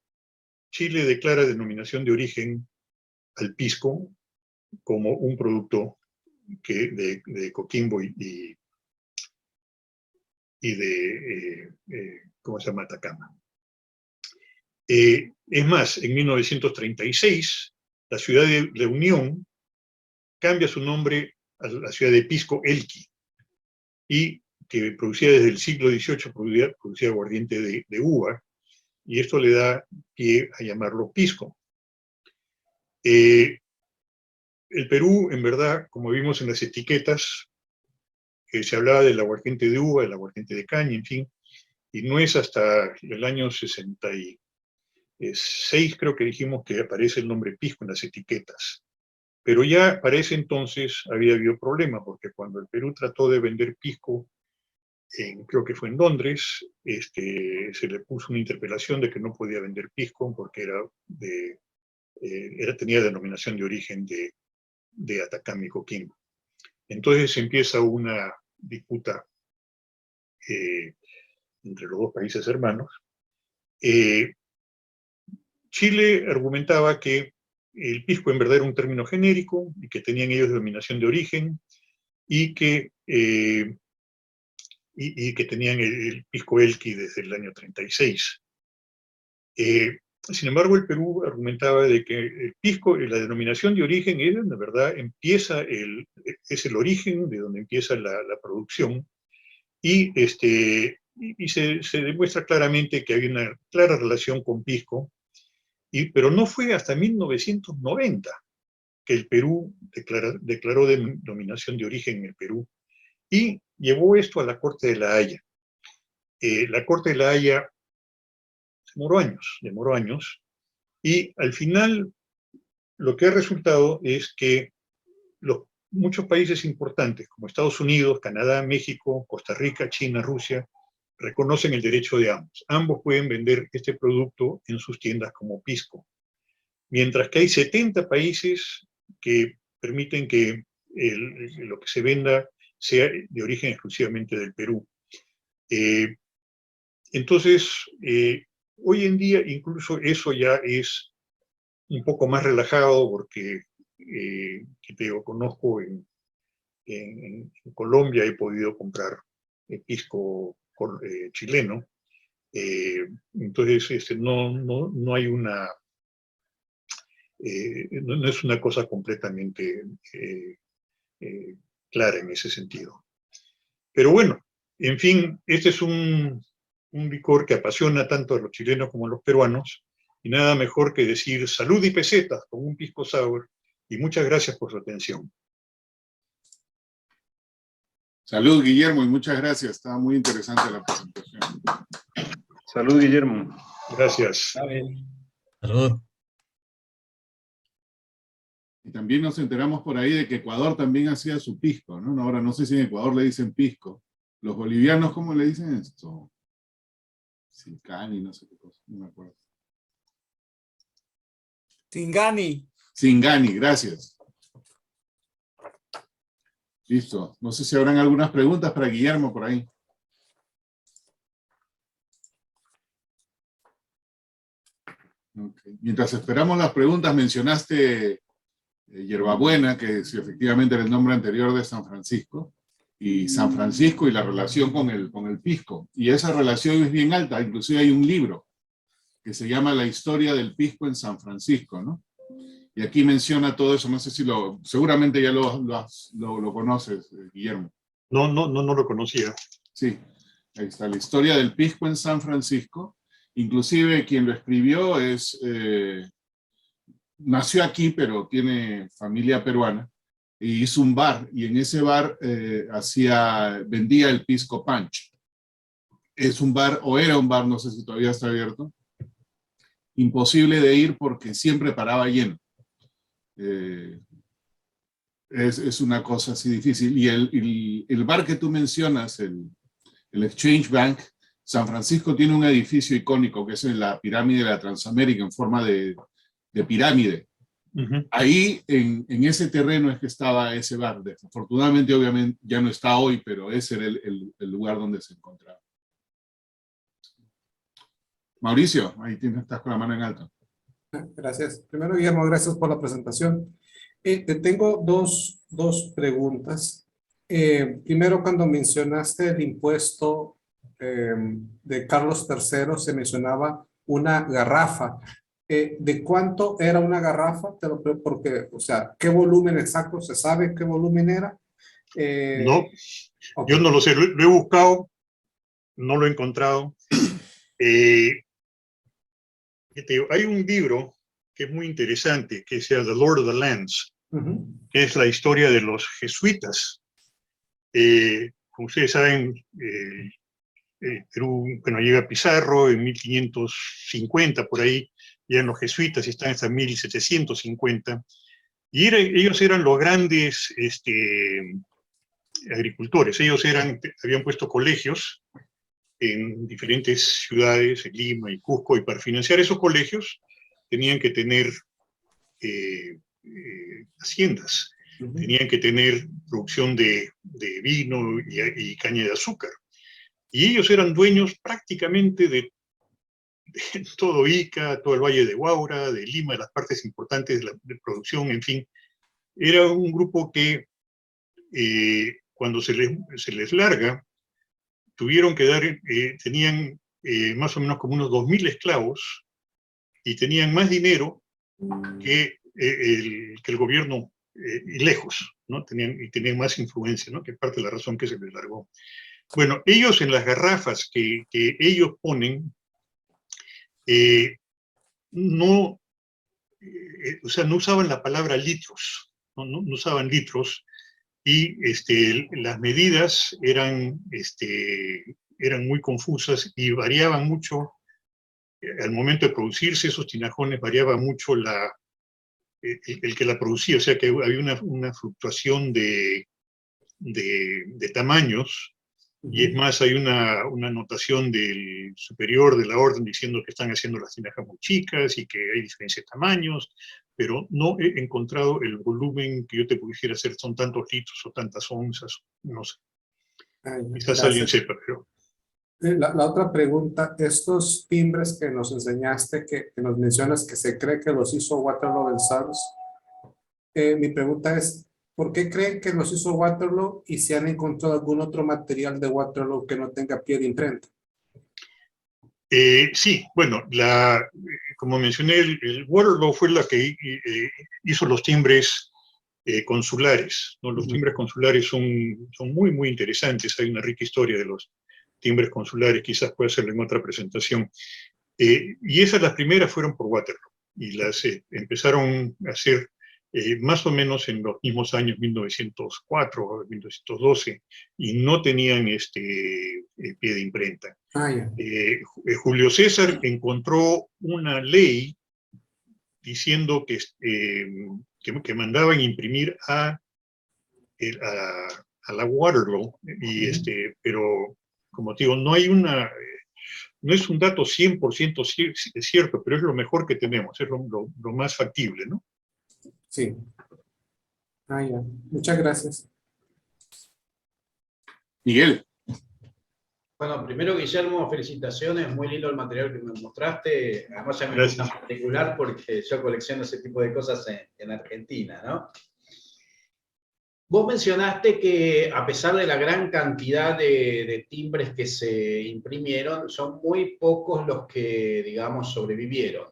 Chile declara denominación de origen al pisco como un producto de Coquimbo y de, ¿cómo se llama?, Atacama. Es más, en 1936, la ciudad de La Unión cambia su nombre a la ciudad de Pisco Elqui, y que producía desde el siglo XVIII, producía aguardiente de uva, y esto le da pie a llamarlo pisco. El Perú, en verdad, como vimos en las etiquetas, se hablaba del aguardiente de uva, del aguardiente de caña, en fin, y no es hasta el año 66, creo que dijimos, que aparece el nombre pisco en las etiquetas. Pero ya para ese entonces había habido problema, porque cuando el Perú trató de vender pisco, creo que fue en Londres, se le puso una interpelación de que no podía vender pisco porque tenía denominación de origen de Atacama y Coquimbo. Entonces empieza una disputa entre los dos países hermanos. Chile argumentaba que el pisco en verdad era un término genérico y que tenían ellos denominación de origen y que tenían el pisco Elqui desde el año 36. Sin embargo, el Perú argumentaba de que el pisco, la denominación de origen, es de verdad es el origen de donde empieza la producción, y se demuestra claramente que hay una clara relación con pisco, pero no fue hasta 1990 que el Perú declaró denominación de origen en el Perú, y llevó esto a la Corte de la Haya. La Corte de la Haya demoró años, y al final lo que ha resultado es que muchos países importantes, como Estados Unidos, Canadá, México, Costa Rica, China, Rusia, reconocen el derecho de ambos. Ambos pueden vender este producto en sus tiendas como pisco. Mientras que hay 70 países que permiten que lo que se venda sea de origen exclusivamente del Perú. Entonces, hoy en día incluso eso ya es un poco más relajado, porque conozco en Colombia, he podido comprar pisco chileno. Entonces no hay no es una cosa completamente clara en ese sentido. Pero bueno, en fin, este es un licor que apasiona tanto a los chilenos como a los peruanos, y nada mejor que decir salud y pesetas con un pisco sour, y muchas gracias por su atención. Salud, Guillermo, y muchas gracias. Estaba muy interesante la presentación. Salud, Guillermo. Gracias. Salud. Y también nos enteramos por ahí de que Ecuador también hacía su pisco, ¿no? Ahora no sé si en Ecuador le dicen pisco. Los bolivianos, ¿cómo le dicen esto? Sincani, no sé qué cosa, no me acuerdo. Singani. Singani, gracias. Listo. No sé si habrán algunas preguntas para Guillermo por ahí. Okay. Mientras esperamos las preguntas, mencionaste Hierbabuena, que si efectivamente era el nombre anterior de San Francisco, y San Francisco y la relación con el pisco. Y esa relación es bien alta, inclusive hay un libro que se llama La historia del pisco en San Francisco, ¿no? Y aquí menciona todo eso, no sé si seguramente ya lo conoces, Guillermo. No lo conocía. Sí, ahí está, la historia del pisco en San Francisco. Inclusive quien lo escribió nació aquí, pero tiene familia peruana, y hizo un bar, y en ese bar vendía el pisco punch. Es un bar, o era un bar, no sé si todavía está abierto, imposible de ir porque siempre paraba lleno. Es una cosa así difícil. Y el bar que tú mencionas, el Exchange Bank, San Francisco tiene un edificio icónico que es en la pirámide de la Transamérica, en forma de pirámide. Uh-huh. Ahí, en ese terreno es que estaba ese bar. Desafortunadamente, obviamente, ya no está hoy, pero ese era el lugar donde se encontraba. Mauricio, ahí estás con la mano en alto. Gracias. Primero, Guillermo, gracias por la presentación. Te tengo dos preguntas. Primero, cuando mencionaste el impuesto de Carlos III, se mencionaba una garrafa. ¿De cuánto era una garrafa? Porque, o sea, ¿qué volumen exacto? ¿Se sabe qué volumen era? No, okay. Yo no lo sé. Lo he buscado, no lo he encontrado. Hay un libro que es muy interesante, que se llama The Lord of the Lands, que es la historia de los jesuitas. Como ustedes saben, Perú, bueno, llega Pizarro en 1550, por ahí, llegan los jesuitas y están hasta 1750, y ellos eran los grandes agricultores. Ellos habían puesto colegios en diferentes ciudades, en Lima y Cusco, y para financiar esos colegios tenían que tener haciendas, tenían que tener producción de vino y caña de azúcar. Y ellos eran dueños prácticamente de todo Ica, todo el Valle de Huaura, de Lima, de las partes importantes de producción, en fin. Era un grupo que cuando se les larga, tuvieron que dar, tenían más o menos como unos 2.000 esclavos y tenían más dinero que el gobierno lejos, ¿no? Tenían más influencia, ¿no? Que es parte de la razón que se les largó. Bueno, ellos en las garrafas que ellos ponen, no, o sea, no usaban la palabra litros, no usaban litros, y las medidas eran muy confusas y variaban mucho. Al momento de producirse esos tinajones variaba mucho el que la producía, o sea que había una fluctuación de tamaños, y es más, hay una anotación del superior de la orden diciendo que están haciendo las tinajas muy chicas y que hay diferencia de tamaños, pero no he encontrado el volumen que yo te pudiera hacer, son tantos litros o tantas onzas, no sé. Quizás alguien sepa, pero... La otra pregunta, estos timbres que nos enseñaste, que nos mencionas que se cree que los hizo Waterloo Sons, mi pregunta es, ¿por qué creen que los hizo Waterloo y si han encontrado algún otro material de Waterloo que no tenga pie de imprenta? Sí, bueno, como mencioné, el Waterloo fue la que hizo los timbres consulares, ¿no? Los timbres consulares son muy, muy interesantes. Hay una rica historia de los timbres consulares, quizás pueda hacerlo en otra presentación. Y esas, las primeras, fueron por Waterloo, y las empezaron a hacer más o menos en los mismos años, 1904 o 1912, y no tenían pie de imprenta. Julio César encontró una ley diciendo que mandaban imprimir a la Waterloo, pero como te digo, no es un dato 100% cierto, pero es lo mejor que tenemos, es lo más factible, ¿no? Sí. Muchas gracias. Miguel. Bueno, primero, Guillermo, felicitaciones, muy lindo el material que me mostraste, además a mí me gusta en particular porque yo colecciono ese tipo de cosas en Argentina, ¿no? Vos mencionaste que a pesar de la gran cantidad de timbres que se imprimieron, son muy pocos los que, digamos, sobrevivieron.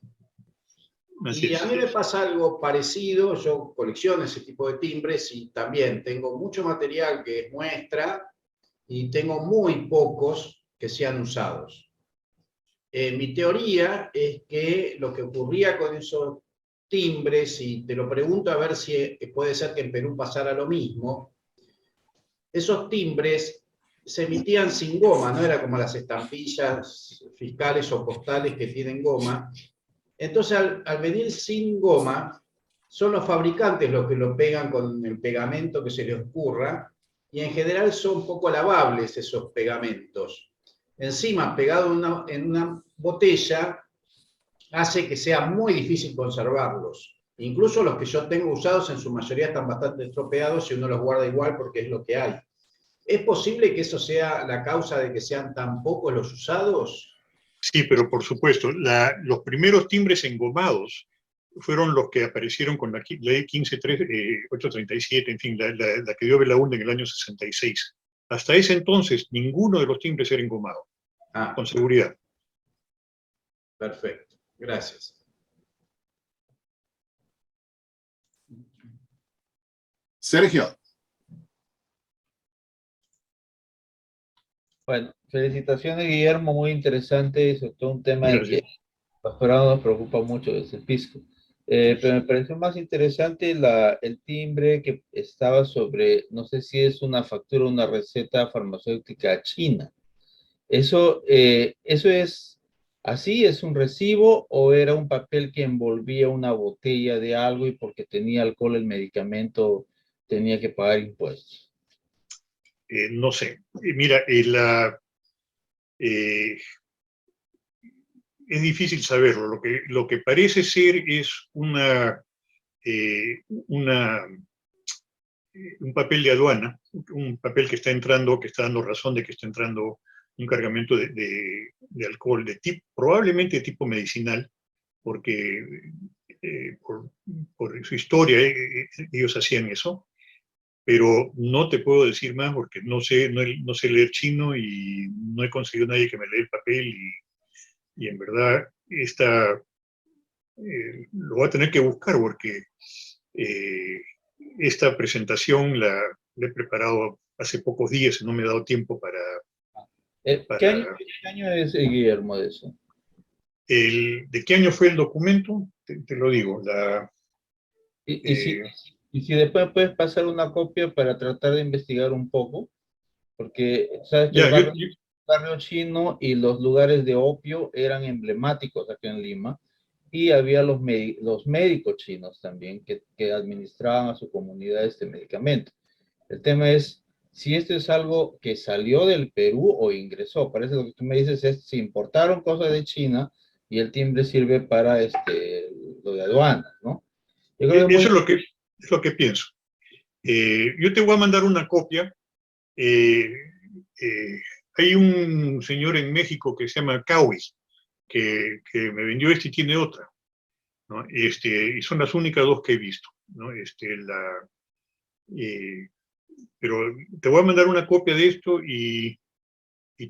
Y a mí me pasa algo parecido, yo colecciono ese tipo de timbres y también tengo mucho material que es muestra y tengo muy pocos que sean usados. Mi teoría es que lo que ocurría con esos timbres, y te lo pregunto a ver si puede ser que en Perú pasara lo mismo, esos timbres se emitían sin goma, no era como las estampillas fiscales o postales que tienen goma. Entonces, al venir sin goma, son los fabricantes los que lo pegan con el pegamento que se les ocurra, y en general son poco lavables esos pegamentos. Encima, pegado en una botella, hace que sea muy difícil conservarlos. Incluso los que yo tengo usados en su mayoría están bastante estropeados y uno los guarda igual porque es lo que hay. ¿Es posible que eso sea la causa de que sean tan pocos los usados? Sí, pero por supuesto, los primeros timbres engomados fueron los que aparecieron con la ley 15.837, en fin, la que dio Belaúnde en el año 66. Hasta ese entonces, ninguno de los timbres era engomado, con seguridad. Perfecto, gracias. Sergio. Bueno, felicitaciones, Guillermo, muy interesante, sobre todo un tema de Gracias. que los peruanos nos preocupa mucho, es el pisco. Pero me pareció más interesante el timbre que estaba sobre, no sé si es una factura o una receta farmacéutica china. ¿Eso es así? ¿Es un recibo o era un papel que envolvía una botella de algo y porque tenía alcohol el medicamento tenía que pagar impuestos? No sé. Mira, es difícil saberlo. Lo que parece ser es un papel de aduana, un papel que está entrando, que está dando razón de que está entrando un cargamento de alcohol probablemente de tipo medicinal, porque por su historia ellos hacían eso, pero no te puedo decir más porque no sé leer chino y no he conseguido nadie que me lea el papel y en verdad lo voy a tener que buscar porque esta presentación la he preparado hace pocos días y no me he dado tiempo para... ¿Qué año es, Guillermo, de eso? ¿De qué año fue el documento? Te lo digo. Y si después puedes pasar una copia para tratar de investigar un poco, porque sabes que el barrio chino y los lugares de opio eran emblemáticos aquí en Lima, y había los médicos chinos también que administraban a su comunidad este medicamento. El tema es si esto es algo que salió del Perú o ingresó. Parece lo que tú me dices es si importaron cosas de China y el timbre sirve para lo de aduanas, ¿no? Yo creo que eso es lo que pienso. Yo te voy a mandar una copia. Hay un señor en México que se llama Kawi, que me vendió y tiene otra, ¿no? Y son las únicas dos que he visto, ¿no? Pero te voy a mandar una copia de esto y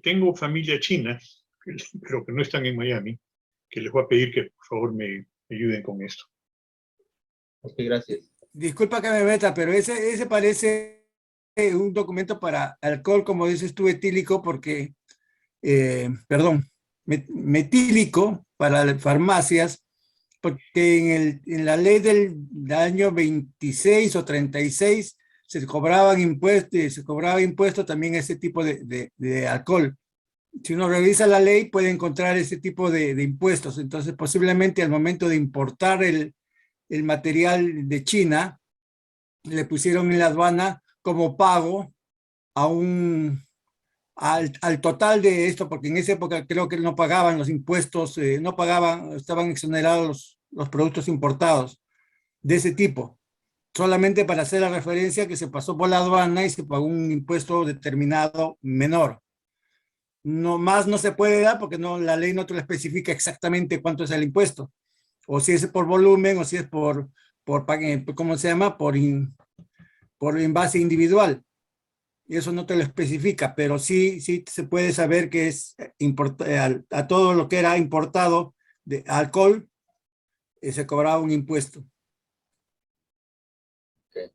tengo familia china, pero que no están en Miami, que les voy a pedir que por favor me ayuden con esto. Ok, gracias. Disculpa que me meta, pero ese parece un documento para alcohol, como dices tú, etílico, porque, metílico para farmacias, porque en la ley del año 26 o 36 se cobraba impuesto también a ese tipo de alcohol. Si uno revisa la ley puede encontrar ese tipo de impuestos. Entonces posiblemente al momento de importar el material de China, le pusieron en la aduana como pago al total de esto, porque en esa época creo que no pagaban los impuestos, estaban exonerados los productos importados de ese tipo, solamente para hacer la referencia que se pasó por la aduana y se pagó un impuesto determinado menor. No más no se puede dar porque la ley no te lo especifica exactamente cuánto es el impuesto, o si es por volumen, o si es por ¿cómo se llama? Por envase individual. Y eso no te lo especifica, pero sí se puede saber que es a todo lo que era importado de alcohol, se cobraba un impuesto. Okay.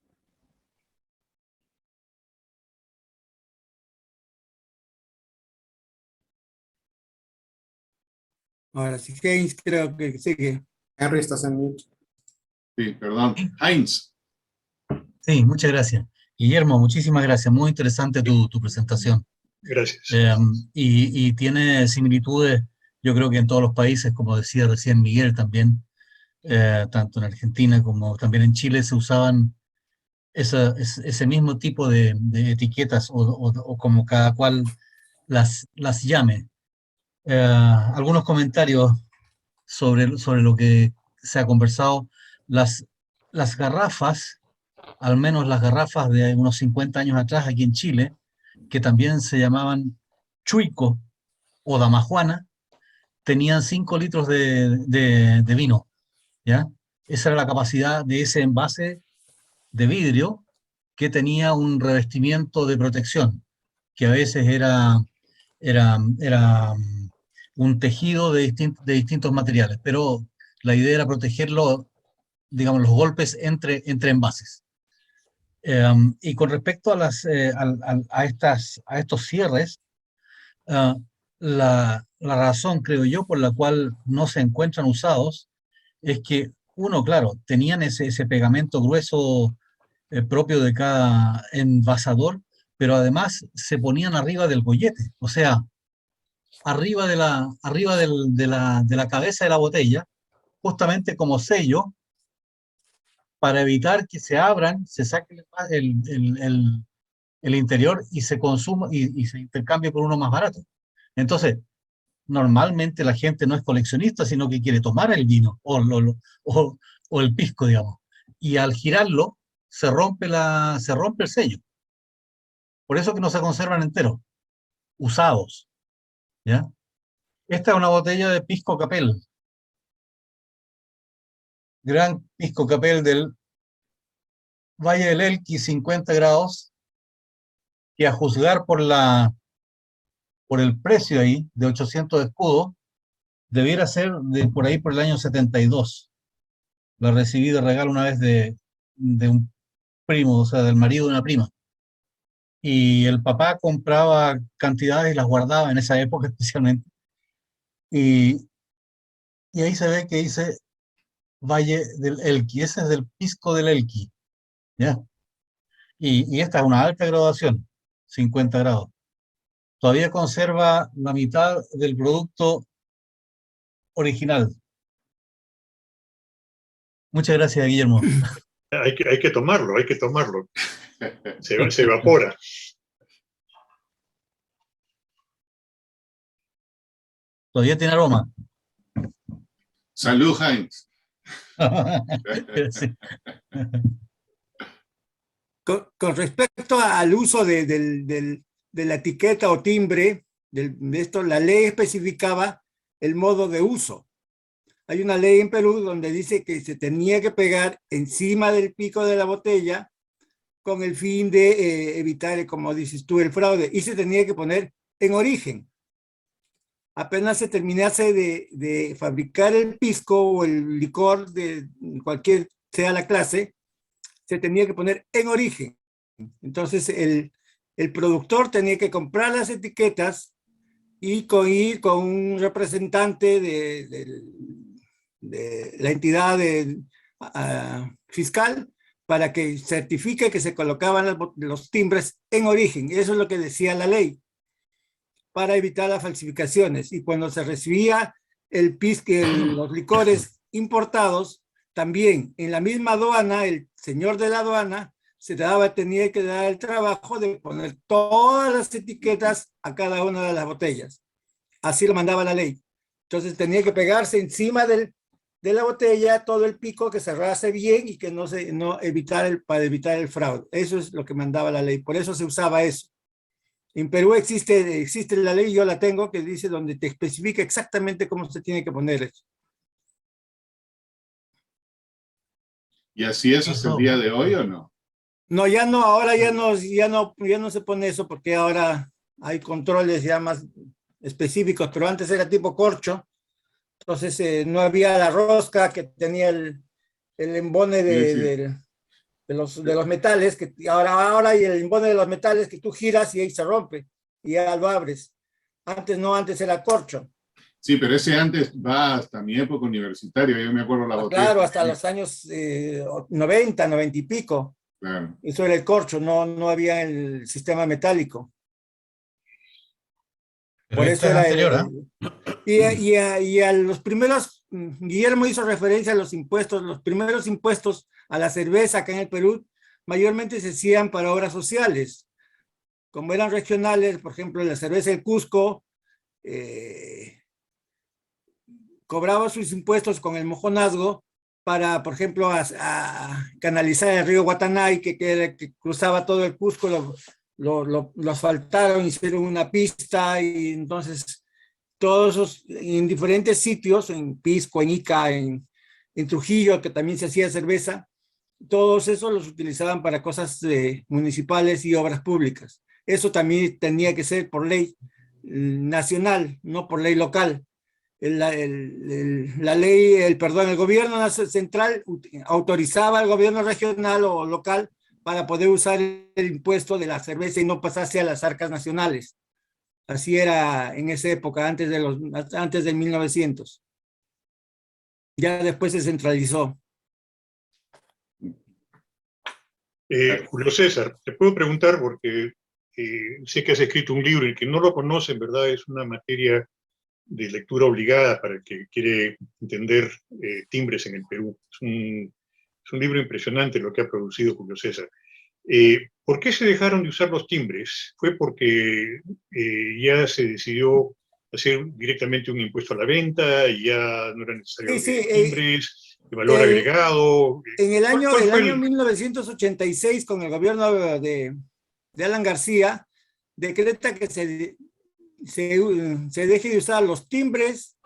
Ahora sí, Heinz creo que sigue. Henry, estás en mute. Sí, perdón. Heinz. Sí, muchas gracias. Guillermo, muchísimas gracias. Muy interesante tu presentación. Gracias. Y tiene similitudes, yo creo que en todos los países, como decía recién Miguel también, tanto en Argentina como también en Chile se usaban ese mismo tipo de etiquetas o como cada cual las llame. Algunos comentarios sobre lo que se ha conversado. Las garrafas, al menos las garrafas de unos 50 años atrás aquí en Chile, que también se llamaban chuico o damajuana, tenían 5 litros de vino, ¿ya? Esa era la capacidad de ese envase de vidrio que tenía un revestimiento de protección, que a veces era un tejido de distintos materiales, pero la idea era protegerlo, digamos, los golpes entre envases. Y con respecto a estos cierres, la razón, creo yo, por la cual no se encuentran usados es que, uno, claro, tenían ese pegamento grueso propio de cada envasador, pero además se ponían arriba del gollete, o sea, arriba de la cabeza de la botella, justamente como sello, para evitar que se abran, se saque el interior y se consuma y se intercambie por uno más barato. Entonces, normalmente la gente no es coleccionista, sino que quiere tomar el vino o el pisco, digamos. Y al girarlo, se rompe el sello. Por eso que no se conservan enteros, usados. ¿ya? Esta es una botella de pisco capel. Gran pisco capel del Valle del Elqui, 50 grados, que a juzgar por el precio ahí, de 800 escudos, debiera ser de por ahí por el año 72. La recibí de regalo una vez de un primo, o sea, del marido de una prima. Y el papá compraba cantidades y las guardaba en esa época especialmente. Y ahí se ve que dice Valle del Elqui, ese es del pisco del Elqui, ¿ya? Y esta es una alta graduación, 50 grados. Todavía conserva la mitad del producto original. Muchas gracias, Guillermo. Hay que tomarlo, hay que tomarlo. Se evapora. Todavía tiene aroma. Salud, Heinz. Sí. Con respecto al uso de la etiqueta o timbre, de esto, la ley especificaba el modo de uso. Hay una ley en Perú donde dice que se tenía que pegar encima del pico de la botella con el fin de evitar, como dices tú, el fraude, y se tenía que poner en origen. Apenas se terminase de fabricar el pisco o el licor de cualquier sea la clase, se tenía que poner en origen. Entonces el productor tenía que comprar las etiquetas y ir con un representante de la entidad fiscal para que certifique que se colocaban los timbres en origen. Eso es lo que decía la ley, para evitar las falsificaciones. Y cuando se recibía los licores importados, también en la misma aduana, el señor de la aduana tenía que dar el trabajo de poner todas las etiquetas a cada una de las botellas. Así lo mandaba la ley. Entonces tenía que pegarse encima de la botella todo el pico, que cerrase bien y que para evitar el fraude. Eso es lo que mandaba la ley. Por eso se usaba eso. En Perú existe la ley, yo la tengo, que dice donde te especifica exactamente cómo se tiene que poner eso. ¿Y así es hasta el día de hoy o no? No, ya no, ahora ya no se pone eso, porque ahora hay controles ya más específicos, pero antes era tipo corcho, entonces no había la rosca que tenía el embone de los metales, que ahora hay el embone de los metales que tú giras y ahí se rompe, y ya lo abres. Antes no, antes era corcho. Sí, pero ese antes va hasta mi época universitaria, yo me acuerdo la botella. Claro, hasta los años 90 y pico. Claro. Eso era el corcho, no había el sistema metálico. Por eso era anterior, y a los primeros, Guillermo hizo referencia a los impuestos, los primeros impuestos a la cerveza acá en el Perú, mayormente se hacían para obras sociales. Como eran regionales, por ejemplo, la cerveza del Cusco, cobraba sus impuestos con el mojonazgo para, por ejemplo, a canalizar el río Guatanay, que cruzaba todo el Cusco, lo asfaltaron, hicieron una pista, y entonces todos esos, en diferentes sitios, en Pisco, en Ica, en Trujillo, que también se hacía cerveza, todos esos los utilizaban para cosas municipales y obras públicas. Eso también tenía que ser por ley nacional, no por ley local. El gobierno central autorizaba al gobierno regional o local para poder usar el impuesto de la cerveza y no pasase a las arcas nacionales. Así era en esa época, antes del 1900. Ya después se centralizó. Julio César, te puedo preguntar, porque sé que has escrito un libro y que no lo conoce, en verdad es una materia de lectura obligada para el que quiere entender timbres en el Perú. Es un libro impresionante lo que ha producido Julio César. ¿Por qué se dejaron de usar los timbres? ¿Fue porque ya se decidió hacer directamente un impuesto a la venta y ya no era necesario timbres, de valor agregado? En el año 1986, con el gobierno de Alan García, decreta que se deje de usar los timbres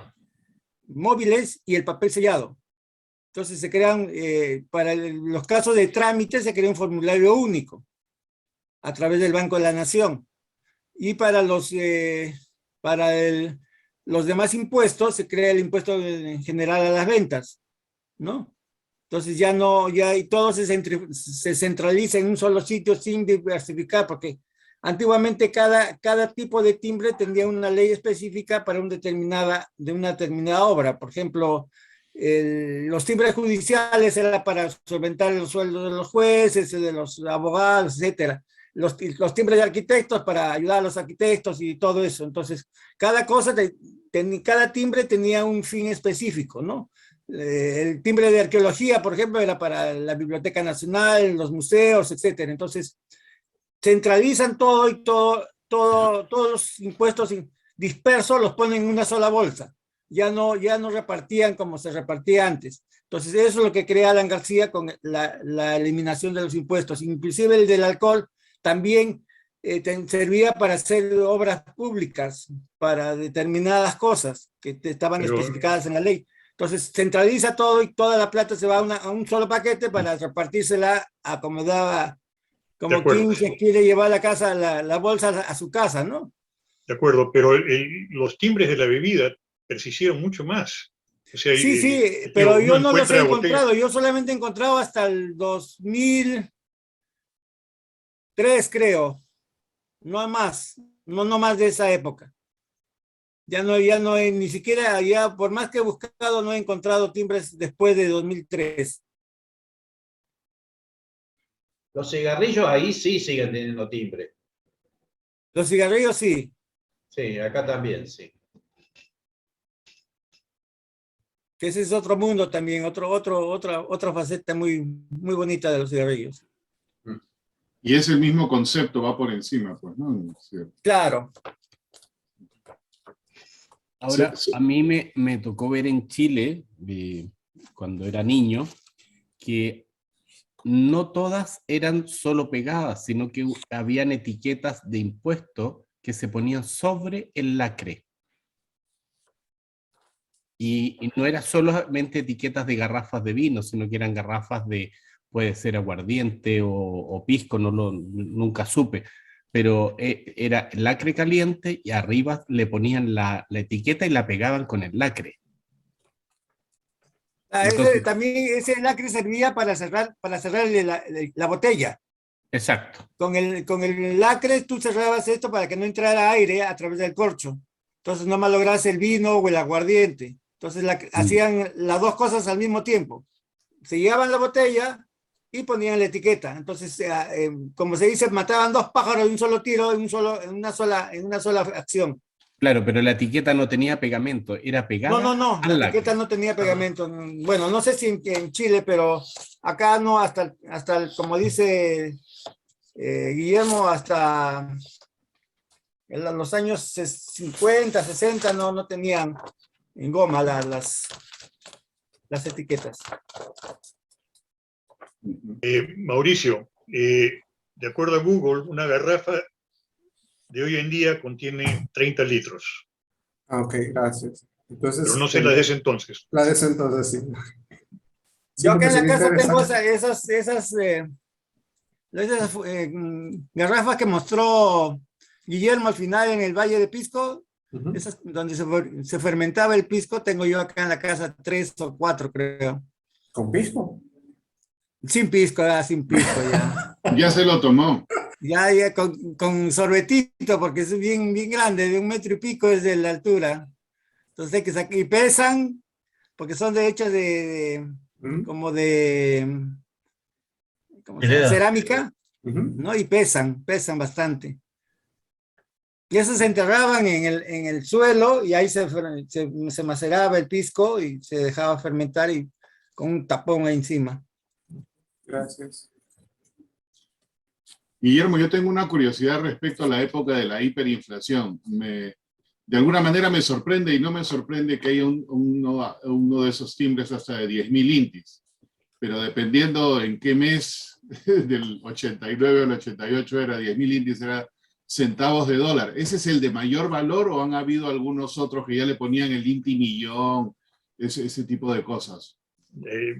móviles y el papel sellado. Entonces se crean, para los casos de trámite, se crea un formulario único a través del Banco de la Nación. Y para los demás impuestos, se crea el impuesto en general a las ventas, ¿no? Entonces y todo se centraliza en un solo sitio sin diversificar, porque antiguamente cada tipo de timbre tenía una ley específica para una determinada obra. Por ejemplo, los timbres judiciales era para solventar los sueldos de los jueces, de los abogados, etcétera. Los timbres de arquitectos para ayudar a los arquitectos y todo eso. Entonces, cada timbre tenía un fin específico, ¿no? El timbre de arqueología, por ejemplo, era para la Biblioteca Nacional, los museos, etcétera. Entonces, centralizan todo y todos los impuestos dispersos los ponen en una sola bolsa. Ya no repartían como se repartía antes. Entonces, eso es lo que crea Alan García con la eliminación de los impuestos. Inclusive el del alcohol también servía para hacer obras públicas, para determinadas cosas que estaban especificadas en la ley. Entonces, centraliza todo y toda la plata se va a un solo paquete para repartírsela a como daba, como quien se quiere llevar la casa, la bolsa a su casa, ¿no? De acuerdo, pero los timbres de la bebida persistieron mucho más. O sea, sí, pero yo no los he encontrado. Yo solamente he encontrado hasta el 2003, creo. No más. No más de esa época. Ya no he, ni siquiera, ya por más que he buscado, no he encontrado timbres después de 2003. Los cigarrillos ahí sí siguen teniendo timbre. Los cigarrillos sí. Sí, acá también, sí. Que ese es otro mundo también, otra faceta muy bonita de los cigarrillos. Y es el mismo concepto, va por encima, pues, ¿no? Sí. Claro. Ahora, Sí. a mí me tocó ver en Chile, cuando era niño, que no todas eran solo pegadas, sino que habían etiquetas de impuestos que se ponían sobre el lacre. Y no eran solamente etiquetas de garrafas de vino, sino que eran garrafas de, puede ser aguardiente o pisco, nunca supe. Pero era lacre caliente y arriba le ponían la etiqueta y la pegaban con el lacre. Entonces, También ese lacre servía para cerrar la botella. Exacto. Con el lacre tú cerrabas esto para que no entrara aire a través del corcho. Entonces no malograbas el vino o el aguardiente. Entonces hacían las dos cosas al mismo tiempo. Se llevaban la botella y ponían la etiqueta. Entonces, como se dice, mataban dos pájaros de un solo tiro, en una sola acción. Claro, pero la etiqueta no tenía pegamento, era pegada. No, la etiqueta no tenía pegamento. Bueno, no sé si en Chile, pero acá no, hasta como dice Guillermo, hasta en los años 50, 60 no tenían en goma las etiquetas. Mauricio, de acuerdo a Google, una garrafa de hoy en día contiene 30 litros. Ok, gracias. Entonces, pero no sé la de ese entonces. La de ese entonces, sí. Yo acá en la casa tengo esas garrafas que mostró Guillermo al final en el Valle de Pisco, esas donde se fermentaba el pisco. Tengo yo acá en la casa 3 o 4, creo. ¿Con pisco? Sin pisco, sin pisco ya. Ya se lo tomó. Ya con sorbetito, porque es bien grande, de 1 metro y pico es de la altura. Entonces hay que sacar, y pesan, porque son de hechos como de cerámica, ¿no? Y pesan bastante. Y esos se enterraban en el suelo y ahí se maceraba el pisco y se dejaba fermentar y con un tapón ahí encima. Gracias. Guillermo, yo tengo una curiosidad respecto a la época de la hiperinflación. De alguna manera me sorprende y no me sorprende que haya uno de esos timbres hasta de 10.000 intis. Pero dependiendo en qué mes, del 89 al 88 era 10.000 intis, era centavos de dólar. ¿Ese es el de mayor valor o han habido algunos otros que ya le ponían el Inti millón, ese tipo de cosas?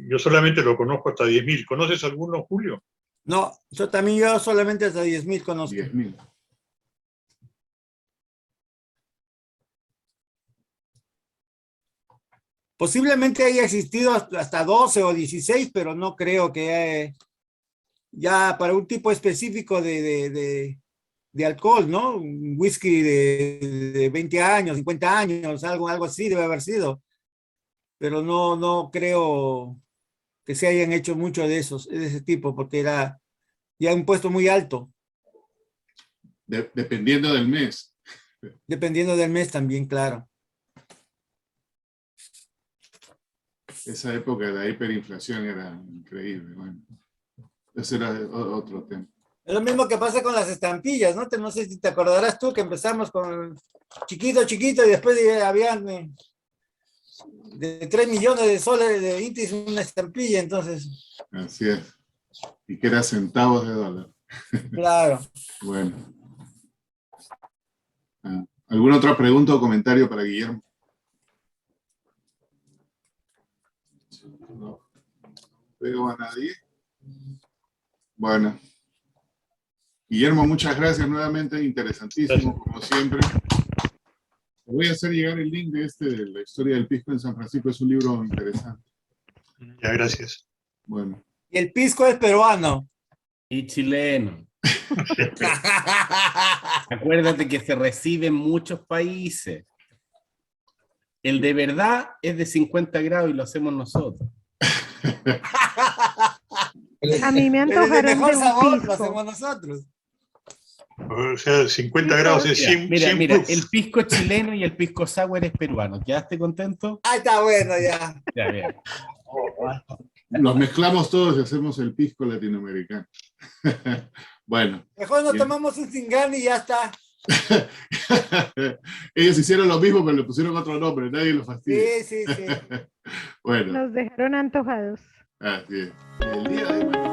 Yo solamente lo conozco hasta 10.000. ¿Conoces alguno, Julio? No, yo solamente hasta 10.000 conozco. 10.000. Posiblemente haya existido hasta 12 o 16, pero no creo que ya para un tipo específico de alcohol, ¿no? Un whisky de 20 años, 50 años, algo así debe haber sido. Pero no creo que se hayan hecho mucho de ese tipo, porque era ya un puesto muy alto. Dependiendo del mes. Dependiendo del mes también, claro. Esa época de la hiperinflación era increíble. Bueno, ese era otro tema. Es lo mismo que pasa con las estampillas, ¿no? No sé si te acordarás tú que empezamos con chiquito, y después habían de 3 millones de soles de Intis una estampilla, entonces. Así es. Y que era centavos de dólar. Claro. Bueno. ¿Alguna otra pregunta o comentario para Guillermo? No veo a nadie. Bueno. Guillermo, muchas gracias nuevamente. Interesantísimo, como siempre. Voy a hacer llegar el link de la historia del pisco en San Francisco. Es un libro interesante. Ya, gracias. Bueno. Y el pisco es peruano. Y chileno. Acuérdate que se recibe en muchos países. El de verdad es de 50 grados y lo hacemos nosotros. A mí me antojaron el mejor de un sabor lo pisco. hacemos nosotros. O sea, 50 grados es 100, Mira, 100 mira, proof. el pisco chileno y el pisco sour es peruano. ¿Quedaste contento? Ah, está bueno ya. Ya, bien. Los mezclamos todos y hacemos el pisco latinoamericano. Bueno. Mejor nos bien. tomamos un cingán y ya está. Ellos hicieron lo mismo, pero le pusieron otro nombre. Nadie lo fastidia. Sí. Bueno. Nos dejaron antojados. Así es. El día de mañana.